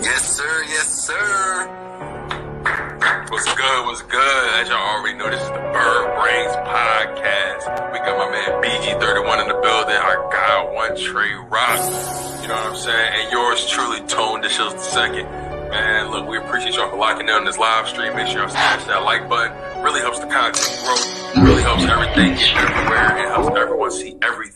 Yes, sir. Yes, sir. What's good? What's good? As y'all already know, this is the Bird Brainz Podcast. We got my man BG31 in the building. Our guy, OneTreRoc. You know what I'm saying? And yours truly, Tone DeShields II. Man, look, we appreciate y'all for locking in on this live stream. Make sure y'all smash that like button. Really helps the content grow. Really helps everything get everywhere. It helps everyone see everything.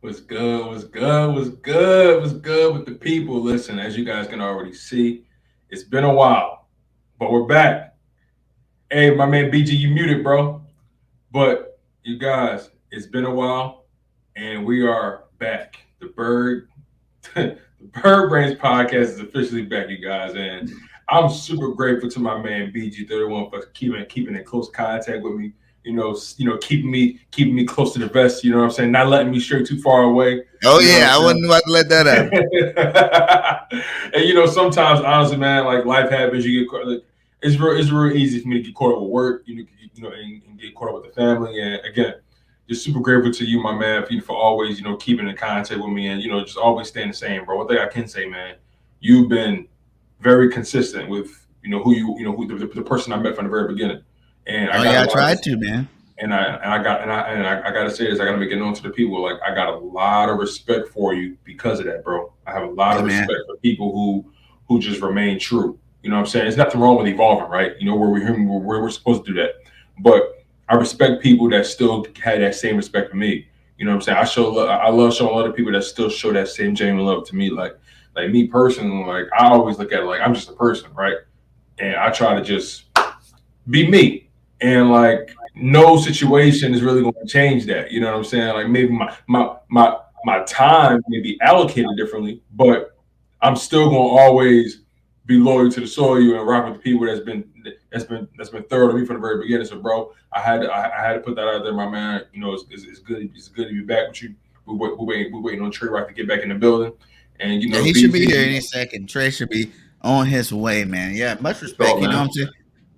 What's good with the people? Listen, as you guys can already see, it's been a while, but we're back. Hey, my man BG, you muted, bro. But you guys, it's been a while, and we are back. The Bird Brainz Podcast is officially back, you guys, and I'm super grateful to my man BG31 for keeping in close contact with me. You know, keeping me close to the vest. You know what I'm saying? Not letting me stray too far away. Oh yeah, I wasn't about to let that happen. And sometimes, honestly, man, like life happens. You get caught. Like, it's real easy for me to get caught up with work. And get caught up with the family. And again, just super grateful to you, my man, for always keeping in contact with me and just always staying the same, bro. One thing I can say, man, you've been very consistent with who the person I met from the very beginning. And I tried to, man. And I gotta say this. I gotta make it known to the people. Like, I got a lot of respect for you because of that, bro. I have a lot of respect for people who just remain true. You know what I'm saying? There's nothing wrong with evolving, right? Where we're supposed to do that. But I respect people that still had that same respect for me. You know what I'm saying? I love showing other people that still show that same genuine love to me. Like me personally, like I always look at it like I'm just a person, right? And I try to just be me. And like no situation is really going to change that. You know what I'm saying? Like maybe my time may be allocated differently, but I'm still going to always be loyal to the soil and rock with the people that's been thorough to me from the very beginning. So, bro, I had to put that out there, my man. It's good to be back with you. We're waiting on TreRoc to get back in the building, and he should be here any second. Trey should be on his way, man. Yeah, much respect. You know what I'm saying?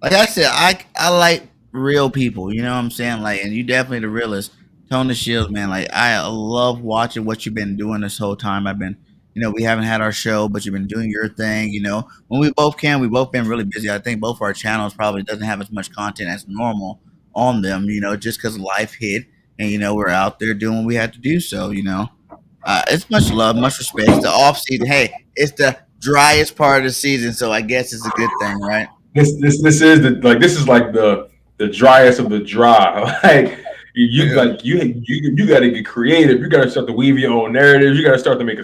Like I said, I like real people, you know what I'm saying? Like, and you definitely the realest. Tone DeShields, man. Like, I love watching what you've been doing this whole time. I've been, we haven't had our show, but you've been doing your thing. When we both been really busy. I think both our channels probably doesn't have as much content as normal on them, just because life hit and we're out there doing what we had to do. So, it's much love, much respect. It's the off season. Hey, it's the driest part of the season, so I guess it's a good thing, right? This is the driest of the dry. Like you got to get creative. You got to start to weave your own narratives. You got to start to make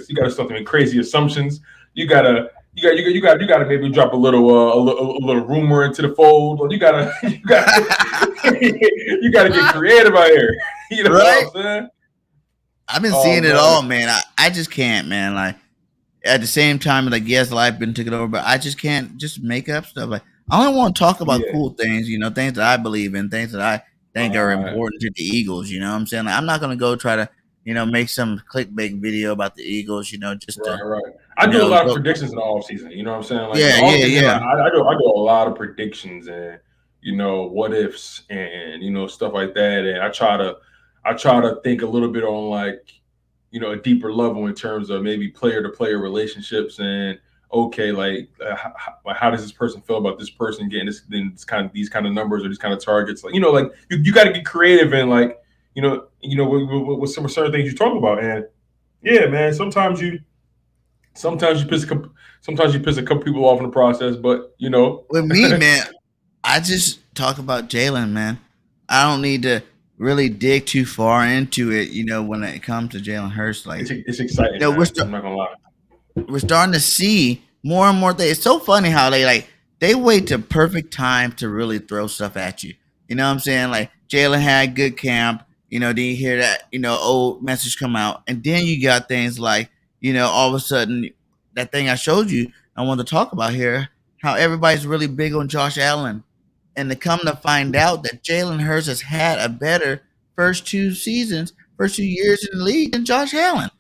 crazy assumptions. You got to maybe drop a little rumor into the fold. You got to get creative out here. You know right? what I'm saying? I've been seeing it all, man. I just can't, man. Like at the same time, like yes, life been taken over, but I just can't just make up stuff. Like I only want to talk about cool things, things that I believe in, things that I think are important to the Eagles. You know what I'm saying? Like, I'm not going to go try to, make some clickbait video about the Eagles, just right. I do a lot of predictions in the offseason. You know what I'm saying? Like, yeah. I do a lot of predictions and, what ifs and, stuff like that. And I try to think a little bit on like, a deeper level in terms of maybe player to player relationships and, okay, like how does this person feel about this person getting these kind of numbers or these kind of targets? Like like you got to get creative and like with some certain things you talk about. And yeah, man, sometimes you piss a couple people off in the process, but with me, man, I just talk about Jalen, man. I don't need to really dig too far into it, when it comes to Jalen Hurts. Like it's exciting. I'm not gonna lie. We're starting to see more and more things. It's so funny how they wait to perfect time to really throw stuff at you. You know what I'm saying? Like Jalen had good camp. Then you hear that old message come out, and then you got things like all of a sudden that thing I showed you. I wanted to talk about here how everybody's really big on Josh Allen, and to come to find out that Jalen Hurts has had a better first 2 years in the league than Josh Allen.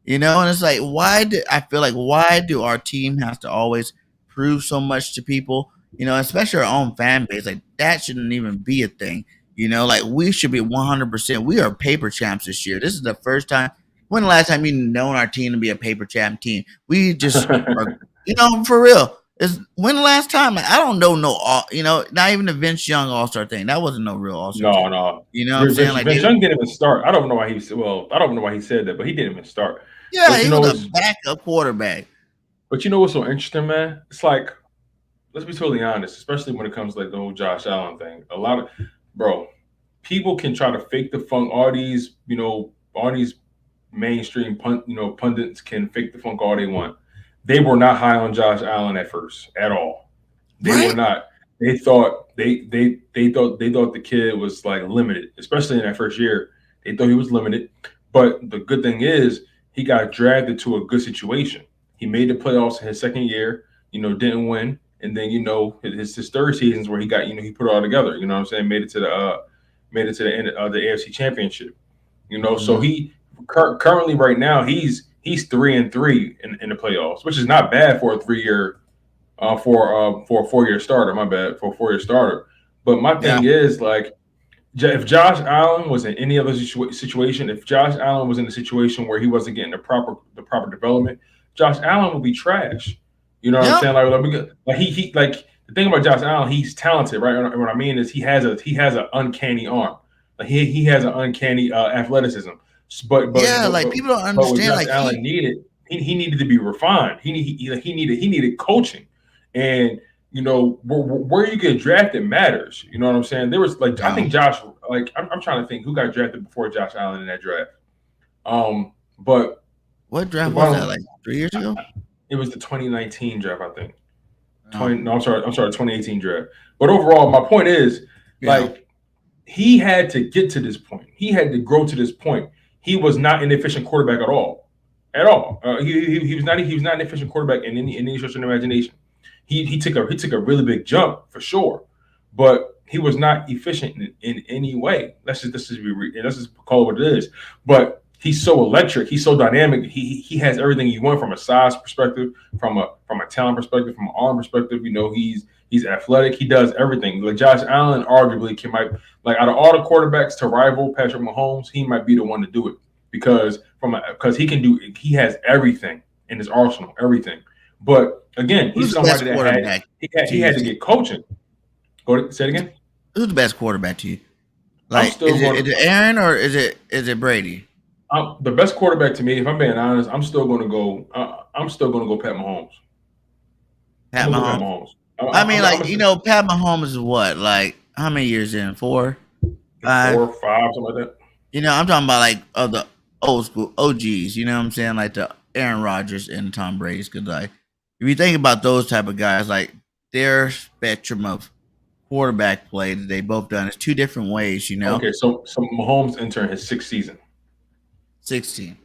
And it's like, why do our team have to always prove so much to people? Especially our own fan base. Like, that shouldn't even be a thing. Like, we should be 100%. We are paper champs this year. This is the first time. When the last time you known our team to be a paper champ team? We just are, for real. When the last time? I don't know. Not even the Vince Young All-Star thing. That wasn't no real All-Star. No. What I'm saying? Like, Vince Young didn't even start. I don't know why he said that, but he didn't even start. Yeah, he was a backup quarterback. But you know what's so interesting, man? It's like, let's be totally honest, especially when it comes to like the whole Josh Allen thing. People can try to fake the funk. All these mainstream pundits can fake the funk all they want. They were not high on Josh Allen at first at all. They were not. They thought the kid was like limited, especially in that first year. They thought he was limited. But the good thing is he got drafted to a good situation. He made the playoffs in his second year, didn't win. And then, his third seasons where he got, he put it all together, you know what I'm saying? Made it to the end of the AFC Championship. So he currently right now he's 3-3 in the playoffs, which is not bad for a 3-year for a 4-year starter. My bad, for a 4-year starter. But my thing is, like, if Josh Allen was in any other situation, if Josh Allen was in a situation where he wasn't getting the proper development, Josh Allen would be trash. You know what I'm saying? Like the thing about Josh Allen, he's talented, right? And what I mean is he has an uncanny arm. Like he has an uncanny athleticism. But people don't understand. What Josh Allen he needed to be refined. He needed coaching, and where you get drafted matters. You know what I'm saying? There was I think Josh. Like I'm trying to think who got drafted before Josh Allen in that draft. But what draft was that? Like 3 years ago? It was the 2019 draft, I think. 2018 draft. But overall, my point is, he had to get to this point. He had to grow to this point. He was not an efficient quarterback at all. He was not an efficient quarterback in any stretch of imagination. He took a really big jump for sure, but he was not efficient in any way. Let's just call it what it is. But he's so electric. He's so dynamic. He has everything you want from a size perspective, from a talent perspective, from an arm perspective. He's athletic. He does everything. Like Josh Allen, arguably out of all the quarterbacks to rival Patrick Mahomes, he might be the one to do it because he has everything in his arsenal, everything. But again, he's somebody that had to get coaching. Say it again. Who's the best quarterback to you? Like, is it Aaron or is it Brady? The best quarterback to me, if I'm being honest, I'm still going to go Pat Mahomes. Pat Mahomes. Pat Mahomes is what? Like, how many years in? 4, 5? 4, 5, something like that. I'm talking about like of the old school OGs. You know what I'm saying? Like the Aaron Rodgers and Tom Brady's. Because like, if you think about those type of guys, like their spectrum of quarterback play that they both done is 2 different ways. Okay, so Mahomes entering his 6th season. 16.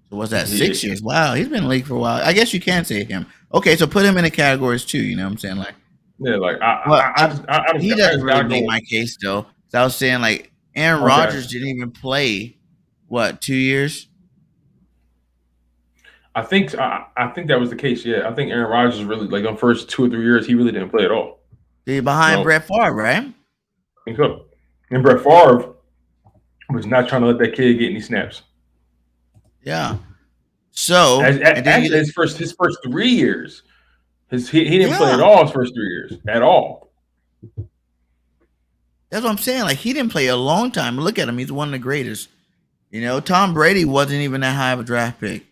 So what's that? 6 years? Wow, he's been in the league for a while. I guess you can say him. Okay, so put him in the categories too. You know what I'm saying? Like, yeah, like he doesn't really make my case though. So I was saying like Aaron Rodgers didn't even play 2 years. I think that was the case. Yeah, I think Aaron Rodgers really like on first 2 or 3 years he really didn't play at all. He's behind Brett Favre, right? I think so. And Brett Favre was not trying to let that kid get any snaps. Yeah. So actually, his first 3 years, he didn't play at all. His first 3 years at all. That's what I'm saying. Like he didn't play a long time. Look at him; he's one of the greatest. Tom Brady wasn't even that high of a draft pick.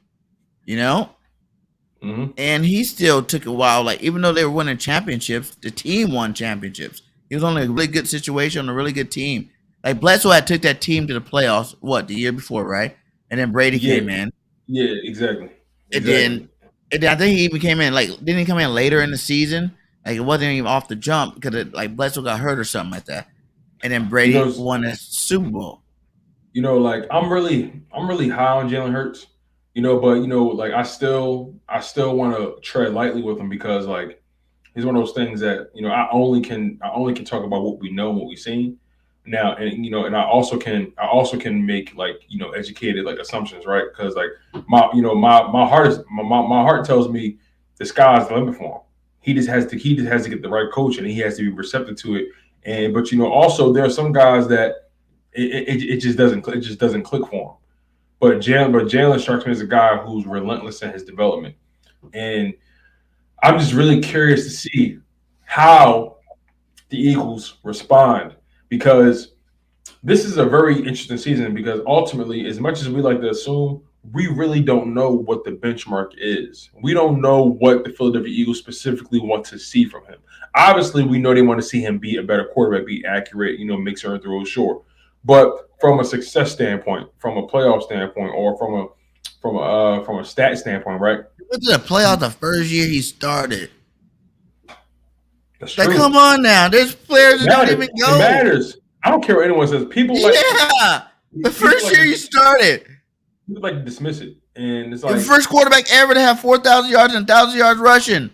Mm-hmm. And he still took a while. Like even though they were winning championships, the team won championships. He was on a really good situation on a really good team. Like Bledsoe had took that team to the playoffs. The year before, right? And then Brady came in. Yeah, exactly. And then I think he even came in didn't he come in later in the season? Like it wasn't even off the jump because Bledsoe got hurt or something like that. and then Brady won a Super Bowl. Like I'm really high on Jalen Hurts, but like I still want to tread lightly with him because like he's one of those things that I only can talk about what we know and what we've seen now, and and I also can make like educated like assumptions, right? Because like my heart tells me the sky's the limit for him. He just has to get the right coach and he has to be receptive to it. And but also there are some guys that it just doesn't click for him. But Jalen strikes me as a guy who's relentless in his development, and I'm just really curious to see how the Eagles respond because this is a very interesting season because ultimately, as much as we like to assume, we really don't know what the benchmark is. We don't know what the Philadelphia Eagles specifically want to see from him. Obviously, we know they want to see him be a better quarterback, be accurate, make certain throws, sure. But from a success standpoint, from a playoff standpoint, or from a stat standpoint, right? He went to the playoff the first year he started. That's like, true. come on now. There's players that don't even go. It matters. I don't care what anyone says. People the first year you started. People like to dismiss it. And it's like the first quarterback ever to have 4,000 yards and 1,000 yards rushing.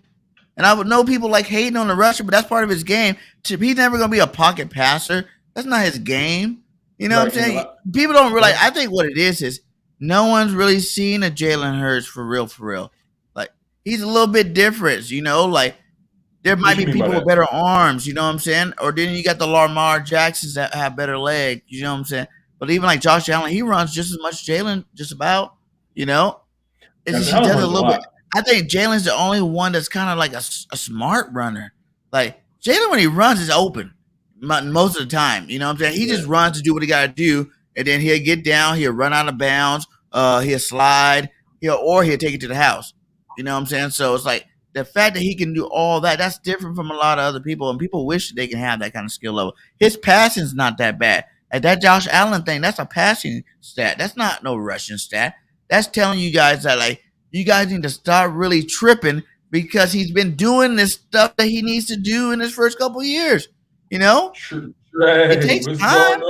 And I would know people like hating on the rusher, but that's part of his game. He's never going to be a pocket passer. That's not his game. You know what I'm saying? People don't realize. I think what it is no one's really seen a Jalen Hurts for real. Like, he's a little bit different, like there might be people with better arms, you know what I'm saying? Or then you got the Lamar Jacksons that have better legs, you know what I'm saying? But even like Josh Allen, he runs just as much Jalen, just about, It's just, he does a little bit. I think Jalen's the only one that's kind of like a smart runner. Like, Jalen, when he runs, is open most of the time, you know what I'm saying? He just runs to do what he got to do, and then he'll get down, he'll run out of bounds, he'll slide, he'll take it to the house. You know what I'm saying? So it's like, the fact that he can do all that, that's different from a lot of other people, and people wish they can have that kind of skill level. His passing's not that bad. Like that Josh Allen thing, that's a passing stat. That's not no rushing stat. That's telling you guys that, like, you guys need to start really tripping because he's been doing this stuff that he needs to do in his first couple of years. It takes time.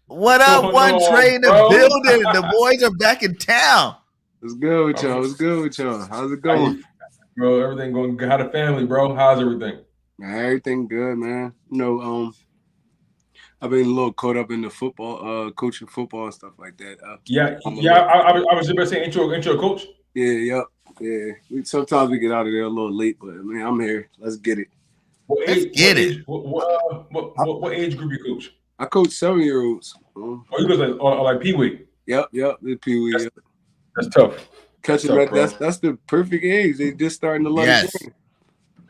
What up, One Trey in the building? The boys are back in town. What's good with y'all? How's it going? Bro, everything going good. How the family, bro? How's everything? Everything good, man. I've been a little caught up in the football, coaching football and stuff like that. I was just about to say, ain't you a coach? Yeah. Sometimes we get out of there a little late, but man, I'm here. Let's get it. What age group you coach? I coach 7-year-olds. Oh, you guys like Pee Wee? Yep, the Pee Wee. That's tough. Catching that's the perfect age. They just starting to learn. Yes.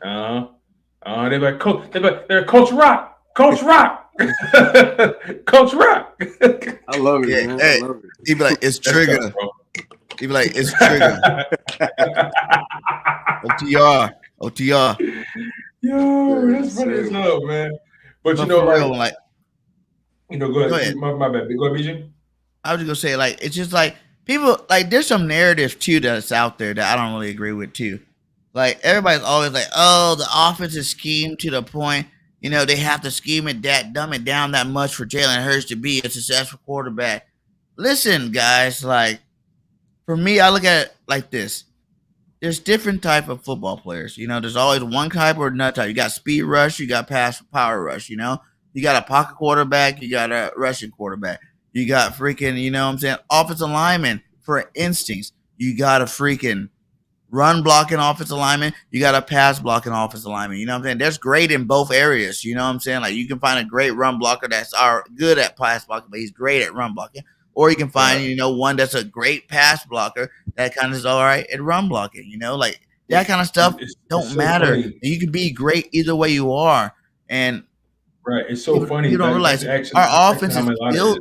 They're like they're Coach Rock. Coach Rock. Coach Rock. I love it, man. Hey, I love it. He'd be like, it's trigger. He'd be like, it's trigger. OTR. Yo, that's funny as hell, man. But go ahead. Go ahead. My bad. Go ahead, BJ. I was just gonna say, like, it's just like people, like, there's some narrative too that's out there that I don't really agree with too. Like, everybody's always like, oh, the offense is schemed to the point, they have to scheme it dumb it down that much for Jalen Hurts to be a successful quarterback. Listen, guys, like, for me, I look at it like this. There's different type of football players. There's always one type or another type. You got speed rush, you got power rush, You got a pocket quarterback, you got a rushing quarterback. You got freaking, offensive lineman for instincts. You got a freaking run blocking offensive lineman. You got a pass blocking offensive lineman. You know what I'm saying? That's great in both areas. You know what I'm saying? Like, you can find a great run blocker that's good at pass blocking, but he's great at run blocking. Or you can find, one that's a great pass blocker that kind of is all right at run blocking. Like, that kind of stuff don't matter. Funny. You can be great either way you are. And right, it's so funny. You don't realize our offense is built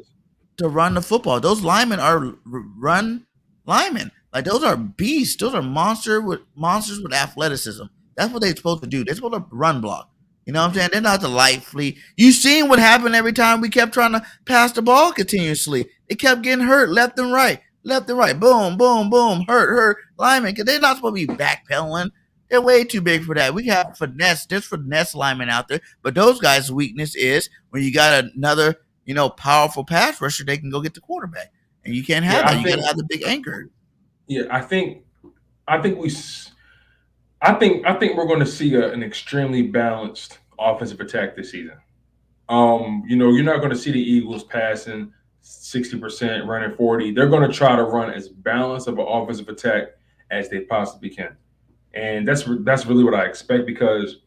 to run the football. Those linemen are run linemen. Like, those are beasts. Those are monsters with athleticism. That's what they're supposed to do. They're supposed to run block. You know what I'm saying? They're not the light fleet. You seen what happened every time we kept trying to pass the ball continuously. They kept getting hurt left and right. Boom, boom, boom. Hurt linemen. Because they're not supposed to be backpedaling. They're way too big for that. We have finesse. There's finesse linemen out there, but those guys' weakness is when you got another, powerful pass rusher, they can go get the quarterback, and you can't have that. You got to have the big anchor. Yeah, I think we're going to see an extremely balanced offensive attack this season. You're not going to see the Eagles passing 60%, running 40. They're going to try to run as balanced of an offensive attack as they possibly can. And that's really what I expect, because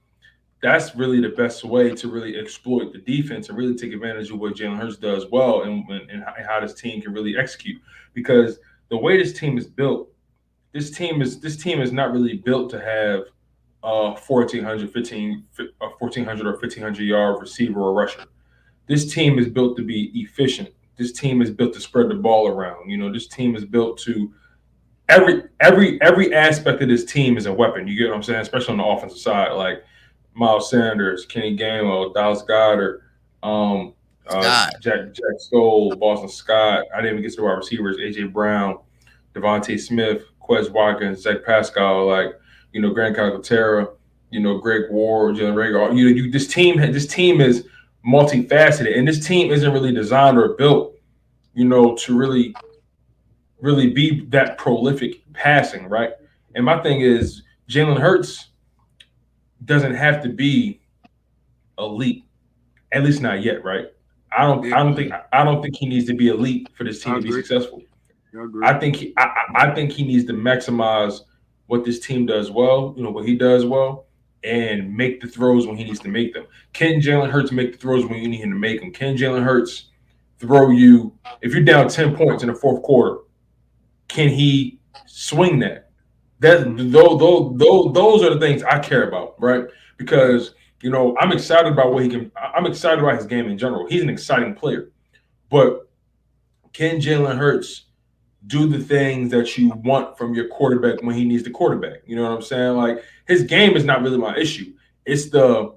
that's really the best way to really exploit the defense and really take advantage of what Jalen Hurts does well, and how this team can really execute. Because the way this team is built, this team is not really built to have a 1,400 or 1,500 yard receiver or rusher. This team is built to be efficient. This team is built to spread the ball around. This team is built to every aspect of this team is a weapon. You get what I'm saying? Especially on the offensive side, like Miles Sanders, Kenny Gainwell, Dallas Goedert, Jack Stoll, Boston Scott. I didn't even get to the wide receivers: AJ Brown, Devonta Smith, Quez Watkins, Zach Pascal, Grant Calcaterra, Greg Ward, Jalen Reagor. This team is multifaceted, and this team isn't really designed or built, to really be that prolific passing, right? And my thing is, Jalen Hurts doesn't have to be elite, at least not yet, right? I don't think he needs to be elite for this team to be successful. I think he needs to maximize what this team does well, what he does well, and make the throws when he needs to make them. Can Jalen Hurts make the throws when you need him to make them? Can Jalen Hurts throw you if you're down 10 points in the fourth quarter? Can he swing that? Those are the things I care about, right? Because I'm excited about what he can. I'm excited about his game in general. He's an exciting player, but can Jalen Hurts do the things that you want from your quarterback when he needs the quarterback? You know what I'm saying? Like, his game is not really my issue. It's the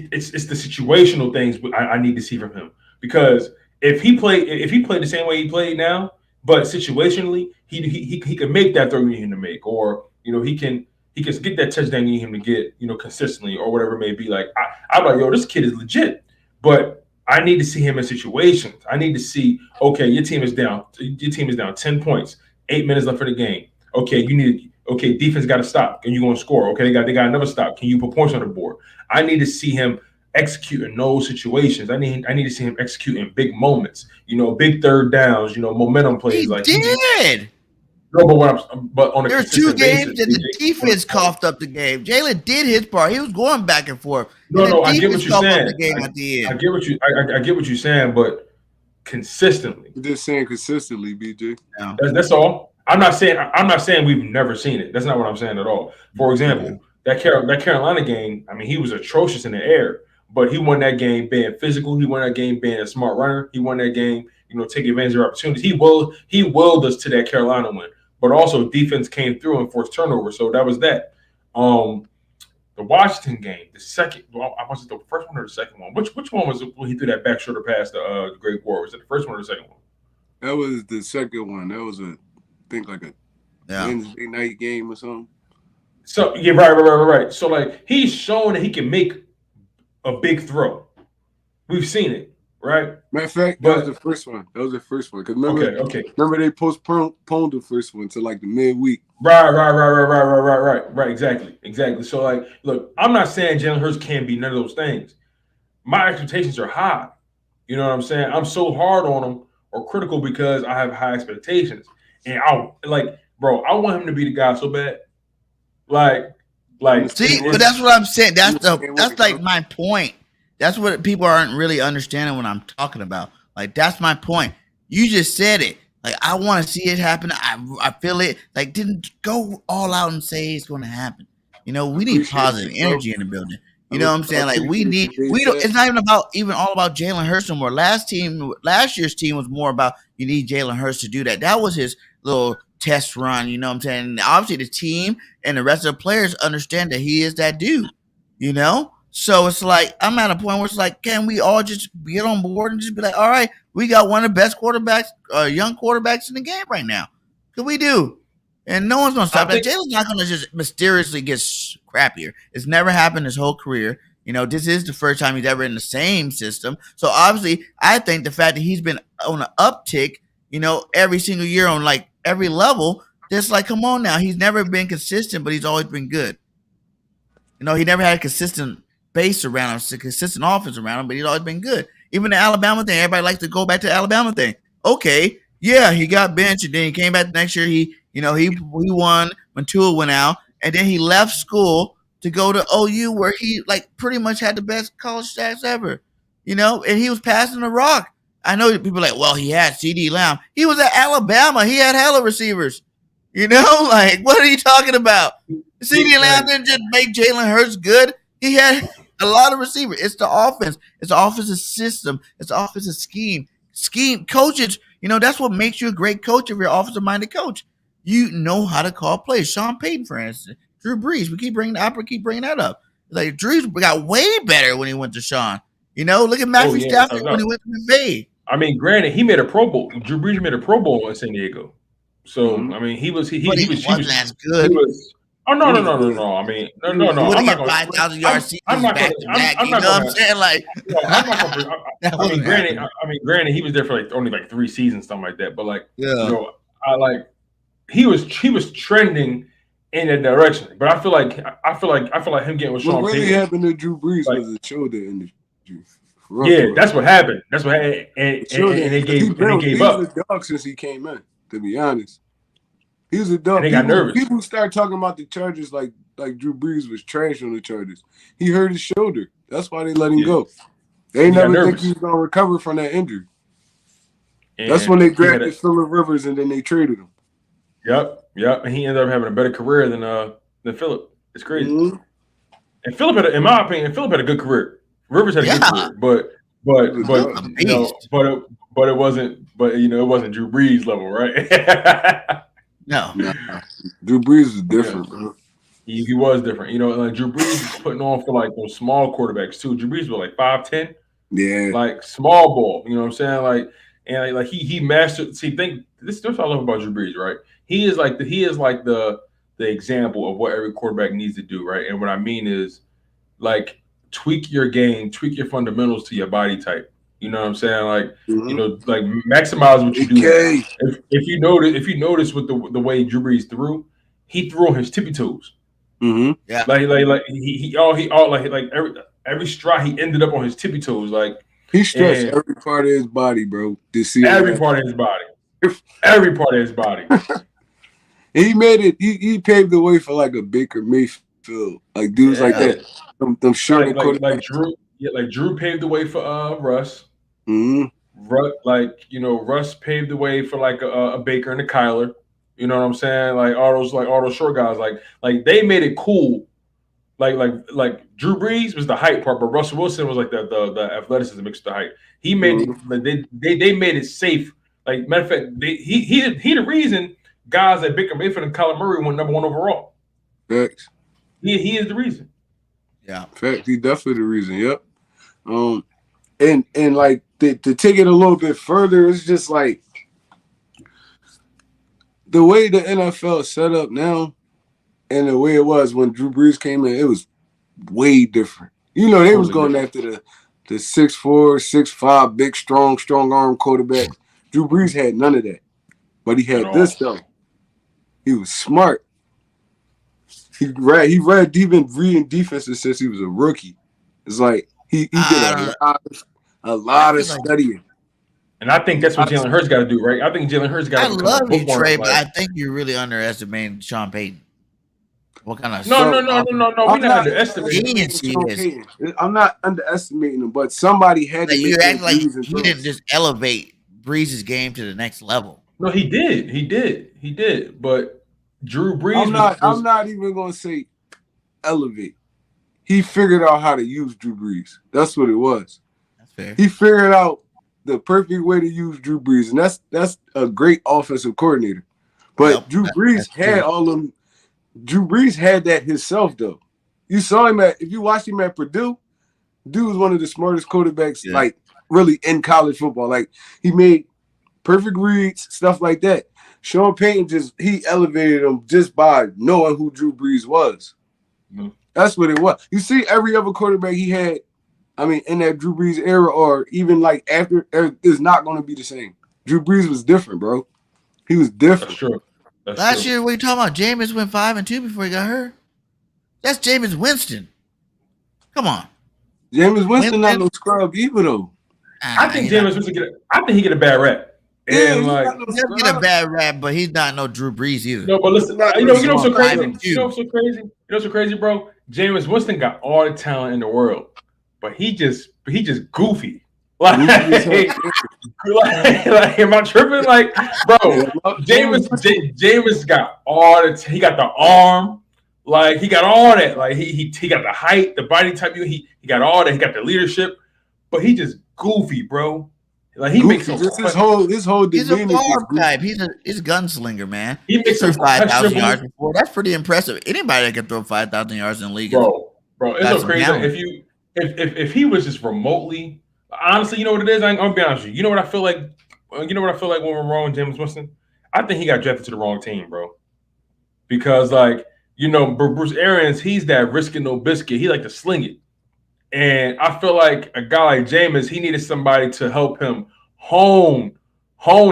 situational things I need to see from him. Because if he played the same way he played now, but situationally he can make that throw you need him to make, or he can get that touchdown you need him to get, consistently, or whatever it may be. Like, I'm like, yo, this kid is legit, but I need to see him in situations. I need to see, okay, your team is down 10 points, 8 minutes left for the game. Okay, defense got to stop, and you're going to score. Okay, they got another stop. Can you put points on the board? I need to see him execute in those situations. I need to see him execute in big moments. Big third downs. Momentum plays. He did. No, but on a there's two games that the defense coughed up the game. Jalen did his part. He was going back and forth. No, I get what you're saying. I get what you're saying, but consistently. You're just saying consistently, BJ. Yeah. That's all. I'm not saying we've never seen it. That's not what I'm saying at all. For example, that Carolina game, I mean, he was atrocious in the air, but he won that game being physical. He won that game being a smart runner. He won that game, taking advantage of opportunities. He willed us to that Carolina win, but also defense came through and forced turnover. So that was that. The Washington game, was it the first one or the second one? Which one was it when he threw that back shoulder pass to Greg Ward? Was it the first one or the second one? That was the second one. That was a Wednesday night game or something. So yeah, right. So like, he's shown that he can make a big throw. We've seen it, right? Matter of fact, that was the first one. Because remember they postponed the first one to like the midweek. Right. Exactly. So like, look, I'm not saying Jalen Hurts can't be none of those things. My expectations are high. You know what I'm saying? I'm so hard on him or critical because I have high expectations. And I want him to be the guy so bad. Like, see, but that's what I'm saying. That's like my point. That's what people aren't really understanding when I'm talking about. Like, that's my point. You just said it. Like, I want to see it happen. I feel it. Like, didn't go all out and say it's going to happen. We need positive energy in the building. You know what I'm saying? Like, it's not even all about Jalen Hurts no more. Last year's team was more about you need Jalen Hurts to do that. That was his little test run. You know what I'm saying? And obviously the team and the rest of the players understand that he is that dude. So it's like, I'm at a point where it's like, can we all just get on board and just be like, all right, we got one of the best quarterbacks, young quarterbacks in the game right now. Could we do? And no one's gonna stop that. Jalen's not gonna just mysteriously get crappier. It's never happened his whole career. You know, this is the first time he's ever in the same system. So obviously, I think the fact that he's been on an uptick, you know, every single year on like every level, just like, come on now. He's never been consistent, but he's always been good. You know, he never had a consistent base around him, a consistent offense around him, but he's always been good. Even the Alabama thing, everybody likes to go back to the Alabama thing. Okay, yeah, he got benched, and then he came back the next year. He won when Tua went out, and then he left school to go to OU, where he like pretty much had the best college stats ever, you know, and he was passing the rock. I know people are like, well, he had CD Lamb. He was at Alabama. He had hella receivers, you know, like what are you talking about? CD Lamb didn't just make Jalen Hurts good. He had a lot of receivers. It's the offense. It's the offensive system. It's the offensive scheme. Coaches, you know, that's what makes you a great coach if you're an offensive-minded coach. You know how to call plays. Sean Payton, for instance. Drew Brees, we keep bringing that up. Like Drew got way better when he went to Sean. You know, look at Matthew Stafford when he went to McVay. I mean, granted, he made a Pro Bowl. Drew Brees made a Pro Bowl in San Diego. So I mean, he was as good. Oh no! I mean, no. I'm not 5,000 yards seasons back to back. You know what I'm saying? Like, granted, he was there for like only like 3 seasons, something like that. But like, you know, he was trending in that direction. But I feel like him getting with Sean Payton. What really happened to Drew Brees was a shoulder injury. Yeah, that's what happened. And they gave up. He was a dog since he came in. To be honest, he was a dog. And they got nervous. People start talking about the Chargers like Drew Brees was trash on the Chargers. He hurt his shoulder. That's why they let him go. They never think he was gonna recover from that injury. And that's when they drafted Phillip Rivers and then they traded him. Yep. And he ended up having a better career than Phillip. It's crazy. Mm-hmm. And Phillip in my opinion, Phillip had a good career. Rivers had a good career, but you know, but it wasn't Drew Brees level, right? No. Drew Brees is different, bro. He was different. You know, like Drew Brees was putting on for like those small quarterbacks too. Drew Brees was like 5'10". Yeah. Like small ball. You know what I'm saying? Like, and like he mastered. See, this is what I love about Drew Brees, right? He is like the example of what every quarterback needs to do, right? And what I mean is like tweak your game, tweak your fundamentals to your body type. You know what I'm saying? Like, you know, like maximize what you do. If you notice with the way Drew Brees threw, he threw on his tippy toes. Mm-hmm. Yeah. Like he like every stride he ended up on his tippy toes. Like he stretched every part of his body, bro. Every part of his body. Every part of his body. He made it. He paved the way for like a Baker Mayfield, like dudes like that. Them short like Drew. Yeah, like Drew paved the way for Russ. Mm-hmm. Russ paved the way for like a Baker and a Kyler. You know what I'm saying? Like all those short guys. Like they made it cool. Like Drew Brees was the height part, but Russell Wilson was like the athleticism mixed with the height. He made they made it safe. Like matter of fact, he the reason guys like Baker Mayfield and Kyler Murray went number 1 overall. Facts. He is the reason. Yeah. Fact. He's definitely the reason. Yep. And like to take it a little bit further, it's just like the way the NFL is set up now and the way it was when Drew Brees came in, it was way different. You know, they was going after the 6'4", 6'5", big, strong arm quarterback. Drew Brees had none of that. But he had this though. He was smart. He read reading defenses since he was a rookie. It's like he did a lot of studying. And I think that's what Jalen Hurts got to do, right? I think Jalen Hurts got to. I love you, Trey, but I think you're really underestimating Sean Payton. What kind of No. We're not underestimating. I'm not underestimating him, but somebody had to. You act like he didn't just elevate Brees' game to the next level. No, he did. But Drew Brees. I'm not even gonna say elevate. He figured out how to use Drew Brees. That's what it was. That's fair. He figured out the perfect way to use Drew Brees, and that's a great offensive coordinator. But Drew Brees had all of them. Drew Brees had that himself, though. You saw him if you watched him at Purdue, dude was one of the smartest quarterbacks, like really in college football. Like he made perfect reads, stuff like that. Sean Payton he elevated him just by knowing who Drew Brees was. Mm-hmm. That's what it was. You see, every other quarterback he had, I mean, in that Drew Brees era, or even like after, is not going to be the same. Drew Brees was different, bro. He was different. That's true. Last year, what are you talking about? Jameis went 5-2 before he got hurt. That's Jameis Winston. Come on. Jameis Winston not no scrub either, though. I think Jameis Winston he get a bad rap. And he doesn't get a bad rap, but he's not no Drew Brees either. No, but listen, you know what's so crazy? You know what's so crazy? You know what's so crazy, bro? Jameis Winston got all the talent in the world, but he just goofy. Like, am I tripping? Like, bro, Jameis got all the he got the arm, like he got all that. Like he got the height, the body type. He got all that. He got the leadership, but he just goofy, bro. Like he makes his whole he's a farm type. He's a gunslinger, man. He makes 5,000 yards before. That's pretty impressive. Anybody that can throw 5,000 yards in the league, bro, it's so crazy. If he was just remotely, honestly, you know what it is? I'm gonna be honest with you. You know what I feel like? You know what I feel like when we're wrong, Jameis Winston? I think he got drafted to the wrong team, bro. Because Bruce Arians, he's that risk and no biscuit. He like to sling it. And I feel like a guy like Jameis, he needed somebody to help him hone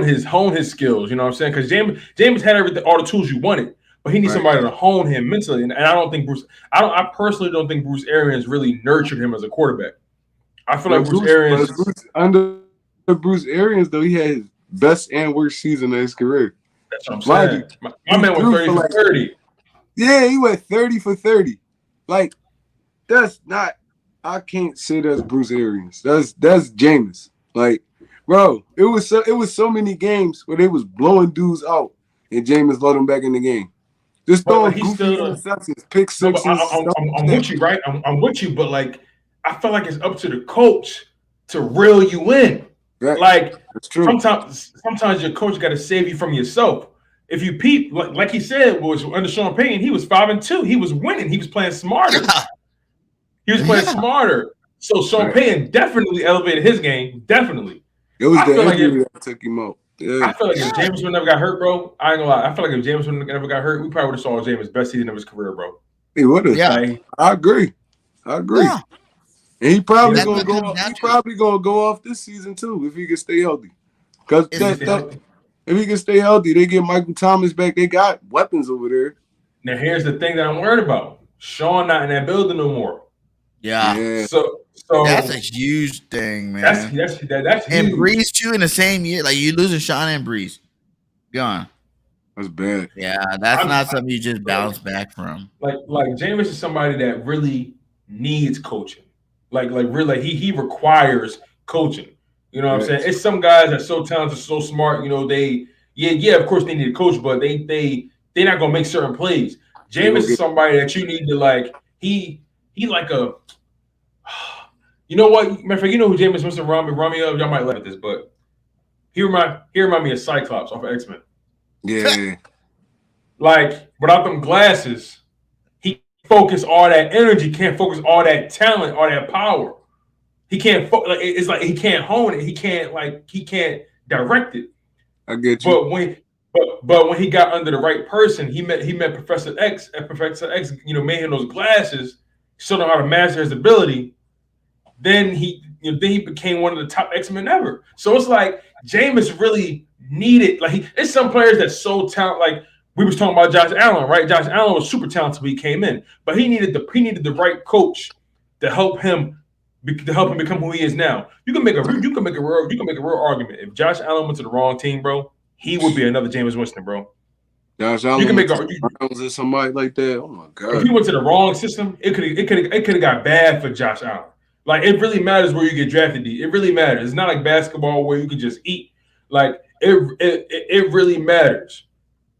his skills. You know what I'm saying? Because Jameis had everything, all the tools you wanted, but he needs somebody to hone him mentally. And I don't think I personally don't think Bruce Arians really nurtured him as a quarterback. I feel like Bruce Arians under Bruce Arians, though, he had his best and worst season of his career. That's what I'm saying. My man went 30 for 30. Yeah, he went 30 for 30. Like, that's not. I can't say that's Bruce Arians. That's Jameis. Like, bro, it was so many games where they was blowing dudes out and Jameis let them back in the game. Just throwing goofy interceptions, pick sixes. I'm with you, right? I'm with you, but like, I feel like it's up to the coach to reel you in. Right. Like, that's true. Sometimes your coach got to save you from yourself. If you peep, like he said, was under Sean Payton, he was 5-2. He was winning. He was playing smarter. He was playing smarter. So Sean Payton definitely elevated his game. Definitely. It was the injury that took him out. Yeah. I feel like if Jameis would never got hurt, bro, I ain't gonna lie. I feel like if Jameis would never got hurt, we probably would have saw Jameis' best season of his career, bro. He would have. Yeah. Like, I agree. Yeah. And he probably gonna go. He probably gonna go off this season too if he can stay healthy. Because if he can stay healthy, they get Michael Thomas back. They got weapons over there. Now here's the thing that I'm worried about: Sean not in that building no more. Yeah. So that's a huge thing, man. That's and huge. Breeze too in the same year. Like you losing Sean and Breeze. Gone. That's bad. Yeah, that's not something you just bounce back from. Like Jameis is somebody that really needs coaching. Like really, he requires coaching. You know what I'm saying? It's some guys that are so talented, so smart. You know, of course they need a coach, but they're not gonna make certain plays. Jameis is somebody that you need to like. He like a. You know what? Matter of fact, you know who Jameis Winston remind me of? Y'all might laugh at this, but he remind me of Cyclops off of X-Men. Yeah. Like without them glasses, he focus all that energy, can't focus all that talent, all that power. He can't it's like he can't hone it. He can't direct it. I get you. But when he got under the right person, he met Professor X, and Professor X, made him those glasses, showed him how to master his ability. Then he became one of the top X-Men ever. So it's like Jameis really needed, it's some players that's so talented. Like we was talking about Josh Allen, right? Josh Allen was super talented when he came in, but he needed the right coach to help him become who he is now. You can make a real argument. If Josh Allen went to the wrong team, bro, he would be another Jameis Winston, bro. Josh Allen, you can make a somebody like that. Oh my god! If he went to the wrong system, it could have got bad for Josh Allen. Like it really matters where you get drafted. It really matters. It's not like basketball where you can just eat. Like it really matters.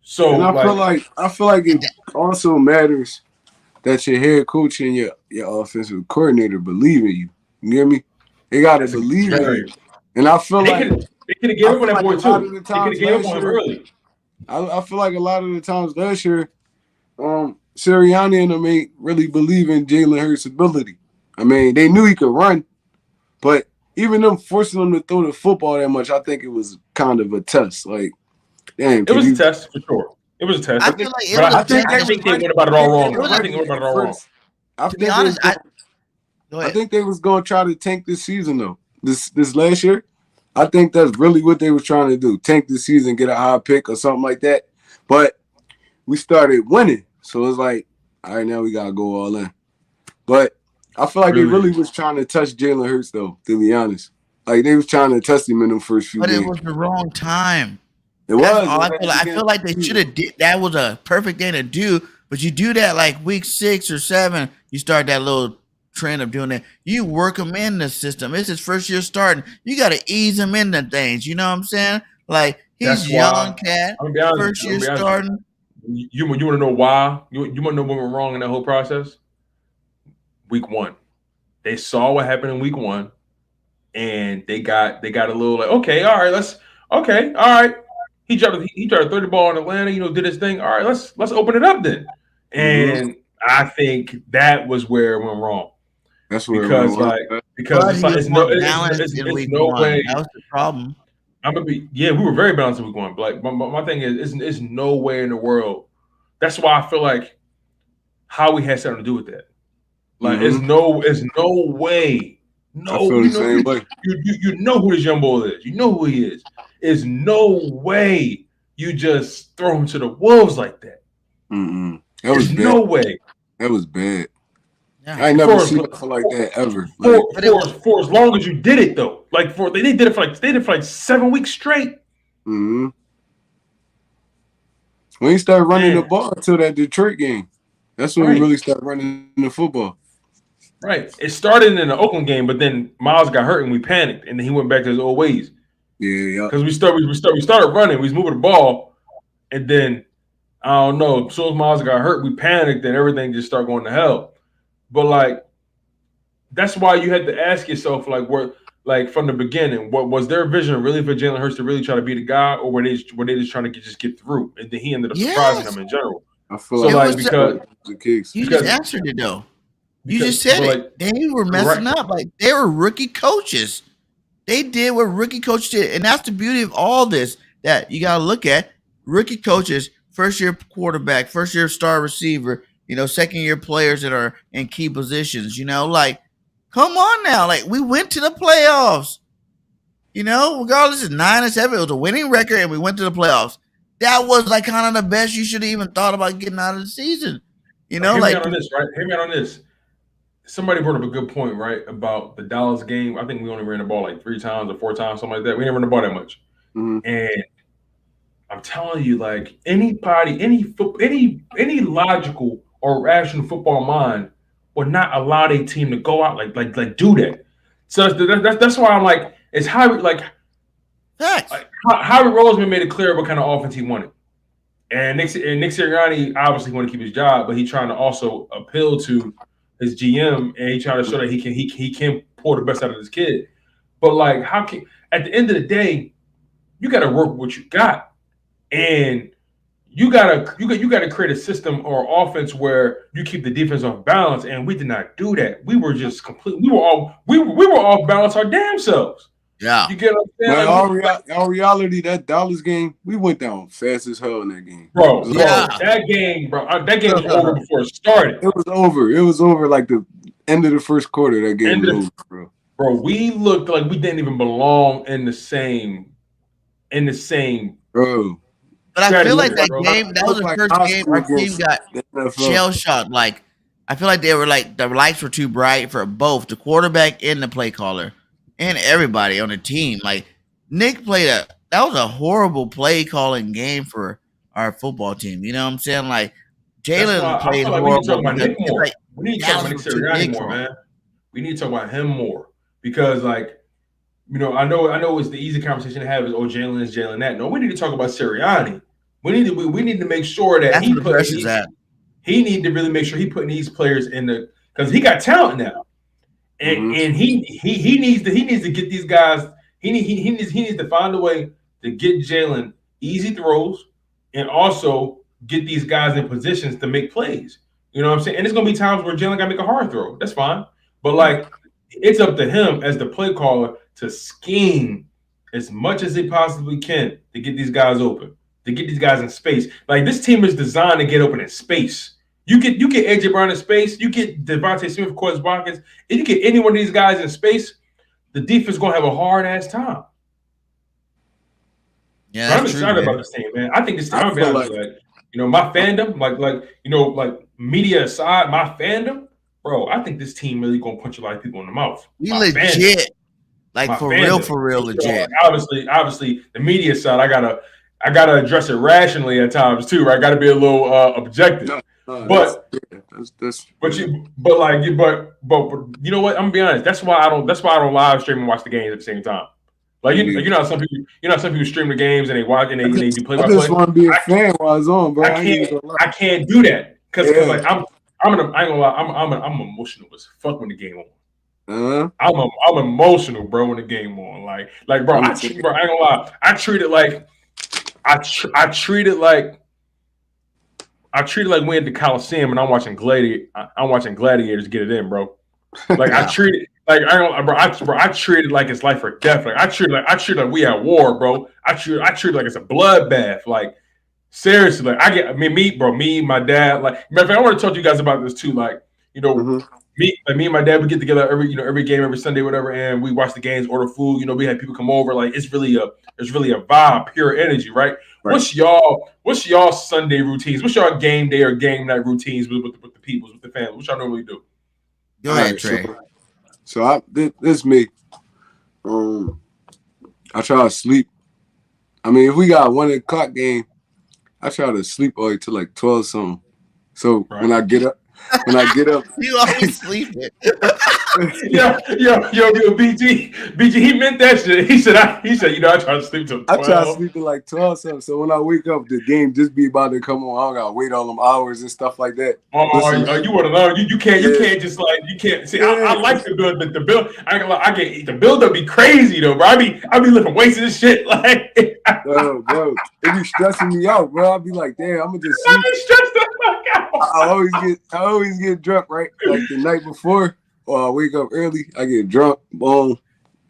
So and I feel like it also matters that your head coach and your offensive coordinator believe in you. You get me? They gotta believe in you. And I feel they could have gave up on that boy too. They could have gave up on him early. I feel like a lot of the times last year, Sirianni and them ain't really believe in Jalen Hurts' ability. I mean, they knew he could run, but even them forcing them to throw the football that much, I think it was kind of a test. Like, damn, it was a test for sure. It was a test. I feel like I think they went about it all wrong. I think they went about it all wrong. To be honest, I think they was going to try to tank this season though. This last year, I think that's really what they was trying to do: tank this season, get a high pick or something like that. But we started winning, so it's like, all right, now we gotta go all in. But I feel like they really was trying to touch Jalen Hurts though. To be honest, like they was trying to test him in the first few games. But it was the wrong time. It was. I feel like they should have did. That was a perfect thing to do. But you do that like week 6 or 7. You start that little trend of doing that. You work him in the system. It's his first year starting. You got to ease him into things. You know what I'm saying? Like he's young cat. First year starting. You want to know why? You want to know what went wrong in that whole process? Week 1, they saw what happened in week 1, and they got a little like, okay, all right, all right. He tried to throw the ball in Atlanta, did his thing. All right, let's open it up then. And I think that was where it went wrong. That's where because it's no way. That was the problem. We were very balanced in week 1. But like my thing is no way in the world. That's why I feel like Howie had something to do with that. Like it's no way. No, you know who this young boy is. You know who he is. There's no way you just throw him to the wolves like that. That was bad. No way. That was bad. Yeah. I ain't never seen it like that ever. For as long as you did it though, like they did it for like 7 weeks straight. When he started running the ball until that Detroit game, that's when he really started running the football. Right. It started in the Oakland game, but then Miles got hurt and we panicked, and then he went back to his old ways. Yeah. Because we started running, we was moving the ball, and then I don't know. As soon as Miles got hurt, we panicked, and everything just started going to hell. But like, that's why you had to ask yourself, like from the beginning, what was their vision really for Jalen Hurts to really try to be the guy, or were they just trying to get through, and then he ended up surprising them in general. I feel because you just answered it though. You just said it. They were messing up. Like they were rookie coaches. They did what rookie coaches did, and that's the beauty of all this. That you got to look at rookie coaches, first year quarterback, first year star receiver. Second year players that are in key positions. Like, come on now. Like we went to the playoffs. Regardless of 9-7, it was a winning record, and we went to the playoffs. That was like kind of the best you should have even thought about getting out of the season. Hear me out on this, right? Hear me out on this. Somebody brought up a good point, right, about the Dallas game. I think we only ran the ball like 3 times or 4 times, something like that. We didn't run the ball that much. And I'm telling you, like anybody, any logical or rational football mind would not allow their team to go out like do that. So that's why I'm like, it's Howie, like Howie Roseman made it clear what kind of offense he wanted. And Nick Sirianni obviously wanted to keep his job, but he's trying to also appeal to his GM, and he trying to show that he can pull the best out of this kid. But like, at the end of the day, you got to work with what you got, and you gotta create a system or offense where you keep the defense off balance. And we did not do that. We were just completely. We were off balance our damn selves. Yeah, you get what I'm saying? But in reality, that Dallas game, we went down fast as hell in that game, bro. That game was over before it started. It was over like the end of the first quarter. That game was over, bro. Bro, we looked like we didn't even belong in the same. Bro. But I feel like that game, that was the first game our team got shell shocked. Like, I feel like they were like the lights were too bright for both the quarterback and the play caller and everybody on the team. Like, Nick that was a horrible play calling game for our football team. You know what I'm saying? Like, Jalen played horrible. We need to talk about Nick Sirianni more, man. We need to talk about him more because, like, I know it's the easy conversation to have is, Jalen is Jalen that. No, we need to talk about Sirianni. We need to make sure that he need to really make sure he putting these players in because he got talent now, and he needs to get these guys. He needs to find a way to get Jalen easy throws and also get these guys in positions to make plays. You know what I'm saying? And there's gonna be times where Jalen got to make a hard throw. That's fine, but like it's up to him as the play caller to scheme as much as they possibly can to get these guys open, to get these guys in space. Like this team is designed to get open in space. You get AJ Brown in space, you get Devonta Smith, Cortez Watkins, if you get any one of these guys in space, the defense is gonna have a hard ass time. Yeah, so I'm excited about this team, man. I think this team, I'm gonna be honest with you. My fandom, like media aside, my fandom, bro, I think this team really gonna punch a lot of people in the mouth. We legit. Like for real, legit. Obviously, the media side, I gotta address it rationally at times too, right? Got to be a little objective. But you know what? I'm gonna be honest. That's why I don't live stream and watch the games at the same time. Like you know, some people stream the games and they watch and they do play by play. I just want to be a fan while it's on, bro. I can't do that because like I ain't gonna lie, I'm emotional as fuck when the game on. I'm emotional, bro, when the game on. Like, bro, I ain't gonna lie. I treat it like we at the Coliseum and I'm watching gladiators get it in, bro. Like I treat it like I treat it like it's life or death. Like I treat it like we at war, bro. I treat it like it's a bloodbath. Like seriously, like me, my dad. Like, matter of fact, I want to talk to you guys about this too. Like, you know. Me and my dad, we get together every game, every Sunday, whatever, and we watch the games, order food. You know, we had people come over. Like, it's really a vibe, pure energy, right? What's y'all Sunday routines? What's y'all game day or game night routines with the peoples, with the family? What y'all normally do? Go ahead, Trey. So this me. I try to sleep. I mean, if we got a 1 o'clock game, I try to sleep all till like 12 something. So when I get up. You always sleeping. yo, BG, he meant that shit. He said, I try to sleep till 12. I try to sleep till like 12 something. So when I wake up, the game just be about to come on. I don't gotta wait all them hours and stuff like that. You want to know? You can't just like you can't see. I like the build. The build. I ain't gonna lie, the build up be crazy though, bro. I be lifting weights and shit like. bro, it be stressing me out, bro. I be like, damn, I'm gonna just sleep. I be stressed the fuck out. I always get drunk, right? Like the night before, or I wake up early, I get drunk, boom,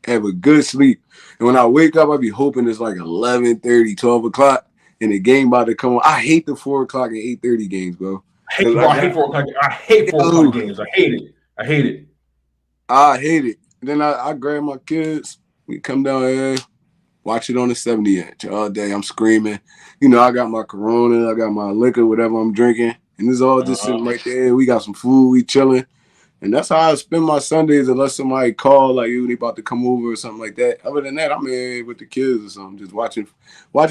have a good sleep. And when I wake up, I be hoping it's like 11:30, 12 o'clock, and the game about to come on. I hate the 4 o'clock and 8:30 games, bro. I hate 4 o'clock. I hate 4 o'clock games. I hate it. I hate it. And then I grab my kids. We come down here, watch it on the 70-inch all day. I'm screaming. You know, I got my Corona, I got my liquor, whatever I'm drinking. And it's all just sitting right there. We got some food, we chilling. And that's how I spend my Sundays unless somebody call, like, they about to come over or something like that. Other than that, I'm in with the kids or something, just watching